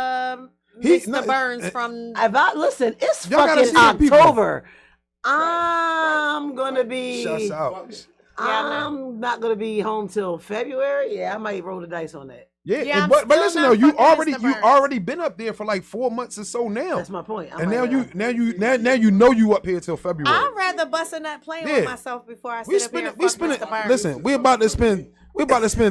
Mr. no, Burns from. Listen, it's Y'all gotta fucking see the people. October. I'm gonna be. Shuts out. I'm not gonna be home till February. Yeah, I might roll the dice on that. Yeah, Yeah, I'm but still listen not though, you fucking Mr. Burns. already been up there for like 4 months or so now. That's my point. I And might now not. you know you up here till February. I'd rather bust a nut playing Yeah. with myself before I sit up here and fuck Mr. Burns. Listen, we're about to spend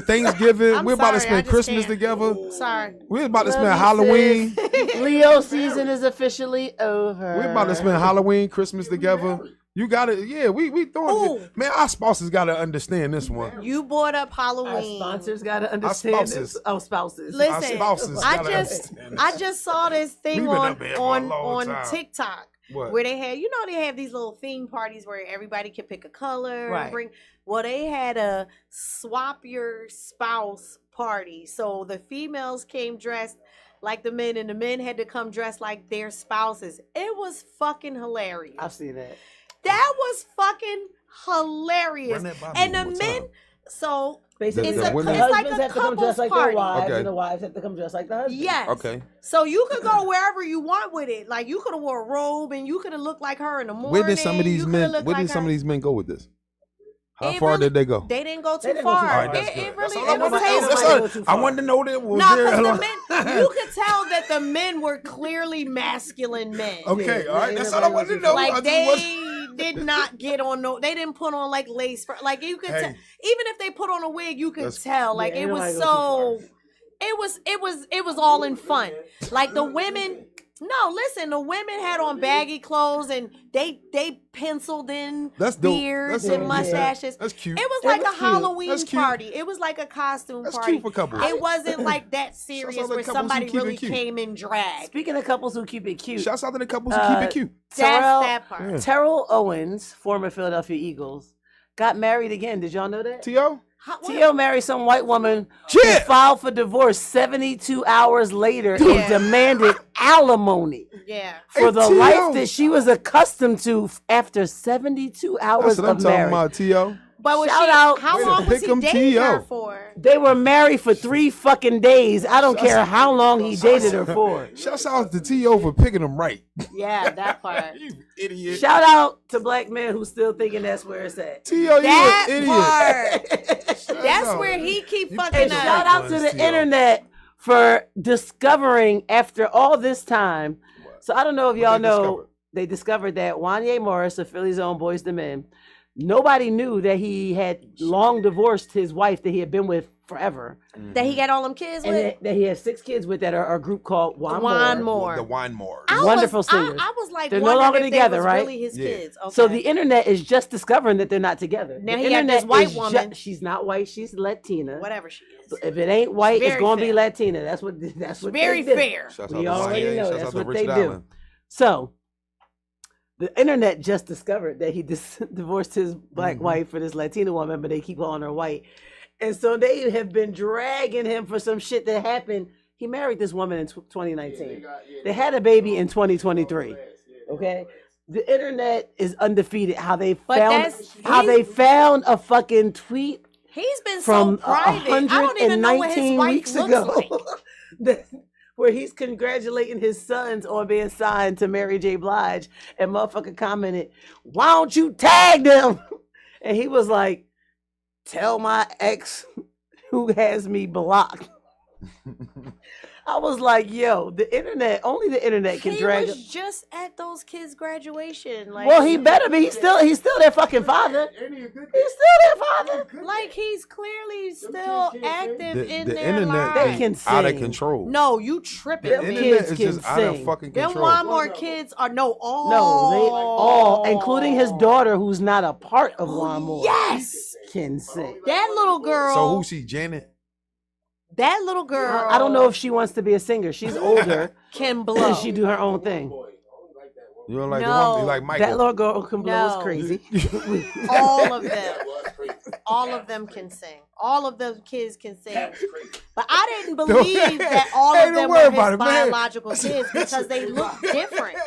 Thanksgiving. I'm We're about to sorry, I spend just Christmas can't. together. Sorry. We're about to spend Love you, Halloween. sis. Leo season is officially over. We're about to spend Halloween, Christmas together. You got it. Yeah, we throwing Ooh. it. Man, our spouses got to understand this one. You brought up Our Halloween. sponsors gotta understand spouses. this. Oh, spouses. Listen, Our spouses I gotta just understand. I just saw this thing We've been on up here for a long on time. TikTok. What? where they had, they have these little theme parties where everybody can pick a color Right. and bring. Well, they had a swap your spouse party. So the females came dressed like the men, and the men had to come dressed like their spouses. It was fucking hilarious. I've seen that. That was fucking hilarious. Run that by me And the one more men, time. so Basically, The the women- it's like husbands a have to come dressed couples like party. their wives, Okay. and the wives have to come dressed like the husband. yes. Okay. So you could go wherever you want with it. Like you could have wore a robe and you could have looked like her in the morning. Where did some of these You coulda men? looked Where like did some her. of these men go with this? How It far really- did they go? They didn't go They too didn't go too far. far. All right, that's It good. really That's all it I was wanted- tasteful. that's Nobody all- go too I far. wanted to know that was No, there. because the men, you could tell that the men were clearly masculine men. Okay, Yeah, all right. ain't That's all I nobody wanted to go too know. far. I Like just was- they did not get on they didn't put on like lace for like you could Hey. tell, even if they put on a wig you could That's- tell like Yeah, it ain't was nobody go too so it was all in fun. Like the women, no, listen, the women had on baggy clothes and they penciled in That's dope. beards That's and dope. mustaches. That's cute. It was It like was a cute. Halloween That's cute. party. It was like a costume That's party. cute for couples. It wasn't like that serious out to where couples who somebody keep it really cute. came in drag. Speaking of couples who keep it cute, Shouts out to the couples who keep it cute. That's Terrell- that part. Yeah. Terrell Owens, former Philadelphia Eagles, got married again. Did y'all know that? T.O.? T.O. married some white woman Yeah. who filed for divorce 72 hours later Yeah. and demanded alimony Yeah. for Hey, the T.O. life that she was accustomed to after 72 hours That's what I'm of talking marriage. about, T.O. But was Shout she, out- how Way to long was pick he 'em dating T.O. her for? They were married for 3 fucking days. I don't care how long he dated her for. Shouts out to T.O. for picking them right. Yeah, that part. You idiot. Shout out to black men who still thinking that's where it's at. T.O., you That an idiot. part. Shout That's out. where he keep You fucking And picked up. shout out to the T.O. internet for discovering after all this time. So I don't know if What y'all they know, discovered? they discovered that Wanye Morris of Philly's own Boys to Men, nobody knew that he had long divorced his wife that he had been with forever. That he got all them kids And with. that he has 6 kids with that are a group called Wan Juan Moore. Moore. The wine more. Wonderful singers. I was like, They're no wondering longer if they together, was right? Really his Yeah. kids. Okay. So the internet is just discovering that they're not together. Now The he got this internet white is woman. she's not white. She's Latina. whatever she is. If it ain't white, it's Very gonna be fair. Latina. That's what Very they do. fair. Shouts We out to already Wanye. know Shouts that's out to what Richard they do. Allen. So the internet just discovered that he divorced his black wife for this Latina woman, but they keep calling her white. And so they have been dragging him for some shit that happened. He married this woman in 2019. They had a baby in 2023. Okay? The internet is undefeated. How they found a fucking tweet He's been from so private. I don't even know what his 119 wife weeks looks ago, like. where he's congratulating his sons on being signed to Mary J. Blige, and motherfucker commented, "Why don't you tag them?" And he was like, "Tell my ex who has me blocked." I was like, "Yo, only the internet can He drag." was just at those kids' graduation. Like, Well, he better be. He's still their fucking father. Ain't he a good He's still their father. like he's clearly still kids can't active The, in the their internet lives. They can is out of sing. control. No, you tripping, Them The man. internet kids is can just out of sing. fucking Them control. one more kids are No, they all, including his daughter, who's not a part of Juan Moore, Yes, can sing. that little girl. So who's she, Janet? That little girl. I don't know if she wants to be a singer. She's older. can blow. And she do her own thing. You don't like the No. woman? You like Michael? That little girl can blow No. is crazy. All of them. All of them can sing. All of the kids can sing. But I didn't believe that all Hey, of don't them worry were about his it, man. biological kids because they look different.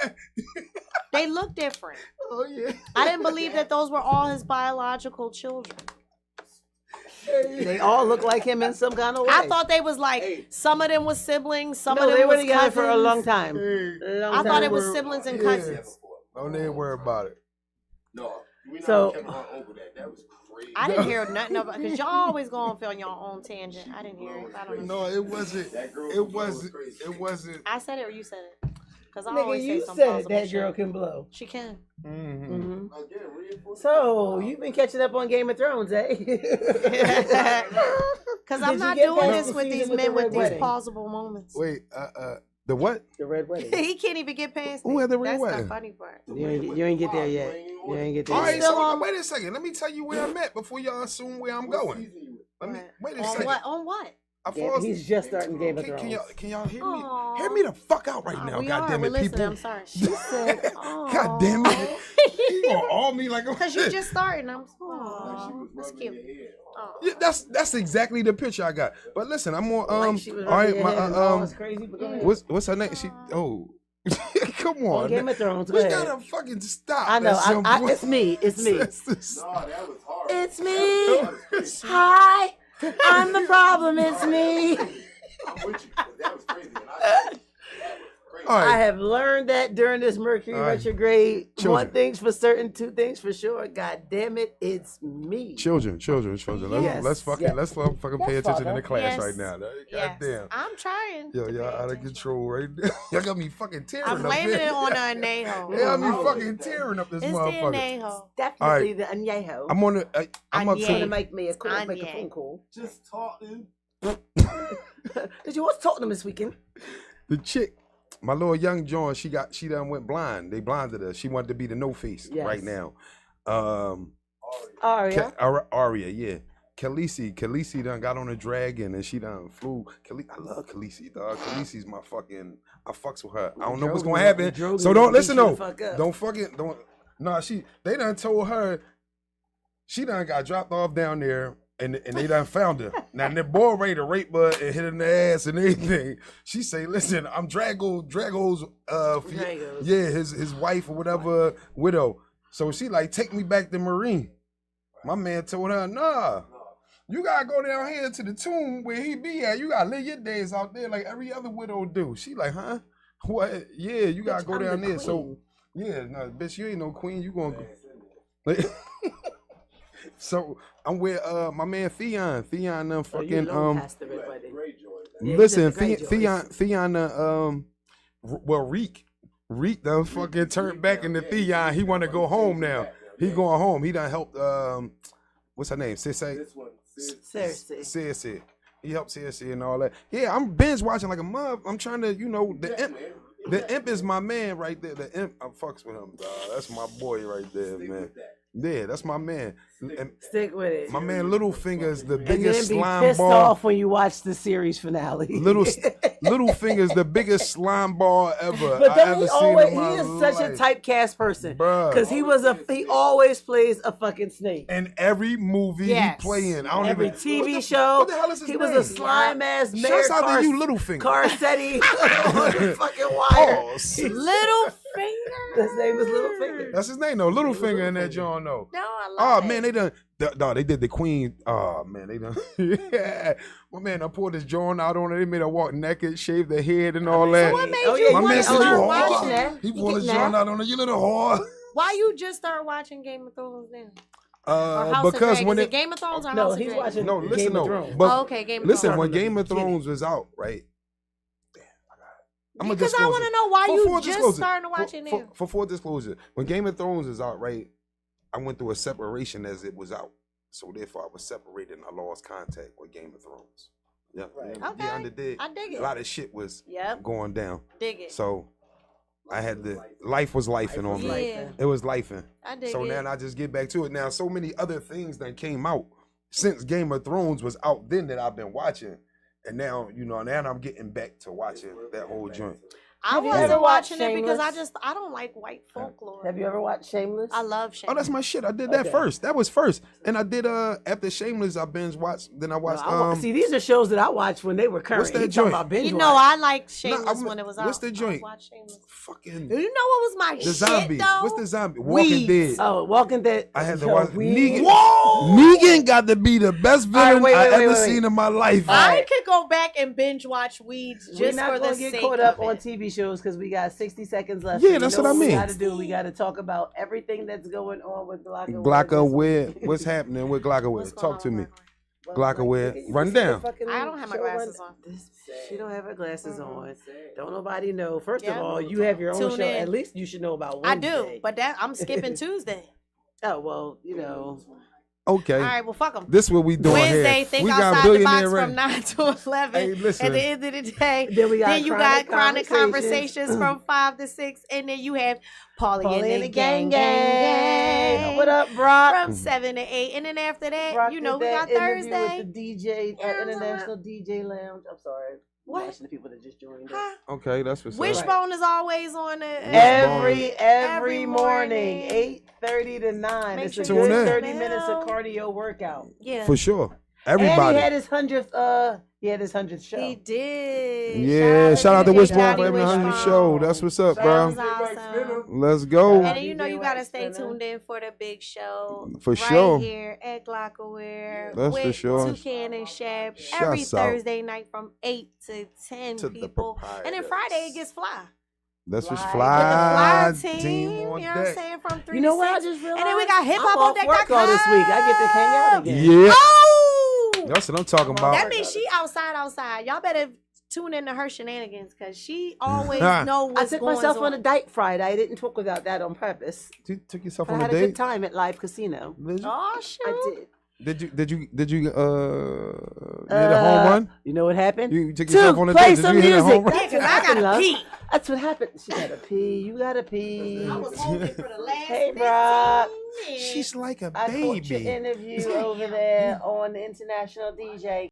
They look different. Oh yeah. I didn't believe that those were all his biological children. They all look like him in some kind of way. I thought they was like some of them was siblings, some no, of them they were was together cousins. for a long time. I thought it was siblings and cousins. Don't even worry about it. No, we So- not kept her over that. That was crazy. I didn't hear nothing about because y'all always go on your own tangent. I didn't hear it. I don't know. No, it wasn't. That girl It was wasn't. crazy. It wasn't. I said it or you said it? Because I Nigga, always say you some said plausible that girl shit. can blow. She can. Mm-hmm. hmm Again, reinforcement. So you've been catching up on Game of Thrones, eh? Because I'm Did you not get doing past this the with season these with the men with red these wedding? plausible moments. Wait. The what? The red wedding. He can't even get past Who it. had the red That's wedding? the funny part. You ain't get there yet. You ain't get there All right. yet. Still So on- wait a second. Let me tell you where I'm at before y'all assume where I'm going. Let me wait a On second. what? On what? He's just starting Game of Can Thrones. y'all hear me? Aw. Hear me the fuck out right now, We goddamn are. it, We're listening. people. I'm sorry. She said, God damn it. You gonna all me like a Because you shit. just starting. I'm Like she Aw, was that's rubbing cute. your head. Aw. Yeah, that's exactly the picture I got. But listen, I'm more like she was all right, rubbing my your head and all was crazy. But go ahead. what's her name? She come on. On Game of Thrones, go we ahead. gotta fucking stop. I know. at some point. It's me. It's me. No, that was hard. It's me. That was crazy. Hi. I'm the problem. It's me. I'm with you. But that was crazy. When I said it, that was crazy. All right. I have learned that during this Mercury All right. retrograde, Children. one thing's for certain, two things for sure. God damn it, it's me. Children. Yes. Let's fucking Yes. fucking pay Yes, attention in Father. the class Yes. right now. God Yes. damn. I'm trying. Yo, to y'all pay out of attention. control right now. Y'all got me fucking tearing I'm up blaming here. it on Anejo. Y'all me fucking tearing up this It's the motherfucker. Anejo. Definitely the añejo. I'm on the. I'm up Anye. trying to to make me a call, make a Anye. phone call. Just talking. Did you want to talk to them this weekend? the chick. My little young John, she done went blind. They blinded her. She wanted to be the no face Yes. right now. Aria. Aria, yeah. Khaleesi done got on a dragon and she done flew. I love Khaleesi, dog. Khaleesi's my fucking. I fucks with her. I don't know what's gonna happen. Drogon So don't beat listen you the though. fuck up. Don't. Nah, they done told her. She done got dropped off down there. And they done found her. Now the boy ready to rape her and hit her in the ass and everything. She say, "Listen, I'm Drago's Dragos. yeah, his wife or whatever widow." So she like, "Take me back to Marine." My man told her, "Nah, you gotta go down here to the tomb where he be at. You gotta live your days out there like every other widow do." She like, "Huh? What? Yeah, you gotta go I'm down the there." So queen. yeah, no, bitch, you ain't no queen. You gonna go. Like, so I'm with my man Theon. Theon Oh, you fucking long past the red wedding. Great joy. Yeah, listen, he's a great Theon well Reek done fucking turned back into Theon. He wanna go home now. He going home. He done helped what's her name? Cersei. This one. Cersei. Cersei. He helped Cersei and all that. Yeah, I'm binge watching like a mother. I'm trying to, the imp. The imp is my man right there. The imp, I fucks with him, dog. That's my boy right there, man. Yeah, that's my man. And Stick with it. my man Littlefinger is the And then biggest be slime pissed ball. off when you watch the series finale. Littlefinger's the biggest slime ball ever But I then ever he seen always in my he is such a life. typecast person. Bruh. Because he always plays a fucking snake. In every movie Yes. he play in. I don't Every even TV what the, show. What the hell is his He name? was a slime ass mayor. Shouts out to you, Littlefinger. Carcetti on the fucking wire. Oh, Little finger. His name is Littlefinger. that's his name, though. Littlefinger in that John, though. No, I Oh love it. man, they done. No, they did the Queen. Oh man, they done. Yeah, my man, I poured this John out on her. They made her walk naked, shave their head and all that. what made Oh, you yeah, My want man to said you start oh, watching? that. whore. He You poured his getting John that? out on her. You little whore. Why you just start watching Game of Thrones then? Or House of Because Dragon? when Is it it Game of Thrones or No, House of he's Dragon? watching no, listen Game of though. Thrones. But Oh, okay, Game of listen, Thrones. when Game of Beginning. Thrones was out, right? I'm Because I want to know why you just starting to watch it now. For full disclosure, when Game of Thrones is out, right? I went through a separation as it was out, so therefore I was separated and I lost contact with Game of Thrones. Yeah, Right. yeah, Okay, yeah, I did. I dig it. A lot of shit was Yep, going down, dig it. so I had to. Life was lifing on me. Yeah, It was lifing. I dig So it. now I just get back to it. Now, so many other things that came out since Game of Thrones was out then that I've been watching. And now, now I'm getting back to watching that whole joint. I Have you wasn't ever watched watching it because Shameless? I don't like white folklore. Have you ever watched Shameless? I love Shameless. Oh, that's my shit. I did that Okay. first. That was first. And I did after Shameless, I binge watched. Then I watched See, these are shows that I watched when they were current. What's that He talking joint? about binge You know, watch. I liked Shameless I'm- when it was out. what's the joint? I watched Shameless. fucking You know what was my the shit zombies. though? What's the zombie? Walking Weeds. Dead. Oh, Walking Dead. I had to Yo, watch we- Negan. Whoa! Negan got to be the best villain wait, I wait, ever wait. seen in my life. I could go back and binge watch Weeds We're just not for gonna the get sake caught up of on it. TV shows because we got 60 seconds left. Yeah, So you that's know what I mean. We got to do. We got to talk about everything that's going on with Glocker. Glockaware. What's happening with Glockaware? What's going Talk on to me. with my- Glockaware. Run down. I don't have my glasses on. She don't have her glasses on. Don't nobody know. First Yeah. of all, you have your own Tune show. in. At least you should know about I Wednesday. do, but I'm skipping Tuesday. Oh well, you know. Okay. All right, well, fuck them. This what we doing Wednesday, here. think We got outside the box billionaire from 9 to 11. Hey, listen. At the end of the day, Then you got chronic conversations from 5 to 6, and then you have Paulie and the gang. What up, Brock? From 7 to 8, and then after that, Brock you know, did we that got interview Thursday. with the DJ, Yeah, International DJ Lounge. I'm sorry. What? Watching the people that just joined us. Huh? Okay, that's what's up. Wishbone is always on the Every morning, morning. 8:30 to 9. Make It's sure a Tune good in. 30 minutes of cardio workout. Yeah, For sure. And Everybody. he had his 100th show. he did. Yeah, shout out to DJ Wishbone Johnny for having a 100 Wishbone. show. That's what's up, That bro. was awesome. Let's go. And then you know DJ you gotta Wax stay Spinner. tuned in for the big show. For right sure. here at Glockaware. That's for with sure. Toucan and Shab Shouts every out. Thursday night from 8 to 10 To the people. And then Friday it gets fly. That's what's Live. fly. With the fly team, you know on what I'm deck. saying? From 3 You know to what I 6. just realized? And then we got hip hop I'm on off deck. work all this week. I get to hang out again. Yeah. Oh! That's what I'm talking about. That means she outside. Y'all better tune into her shenanigans because she always know I what's took going myself on. on a date Friday. I didn't talk about that on purpose. You took yourself But I on a had a good date? time at Live Casino. Did you? Oh shoot! I did. Did you hit a home run? You know what happened? You took yourself on a play date. Did some you hit a music. home run? Yeah, because I gotta pee. That's what happened. She gotta pee. You gotta pee. I was holding for the last Hey, 15 Brock. minutes. She's like a I caught your baby. interview over there on the International DJ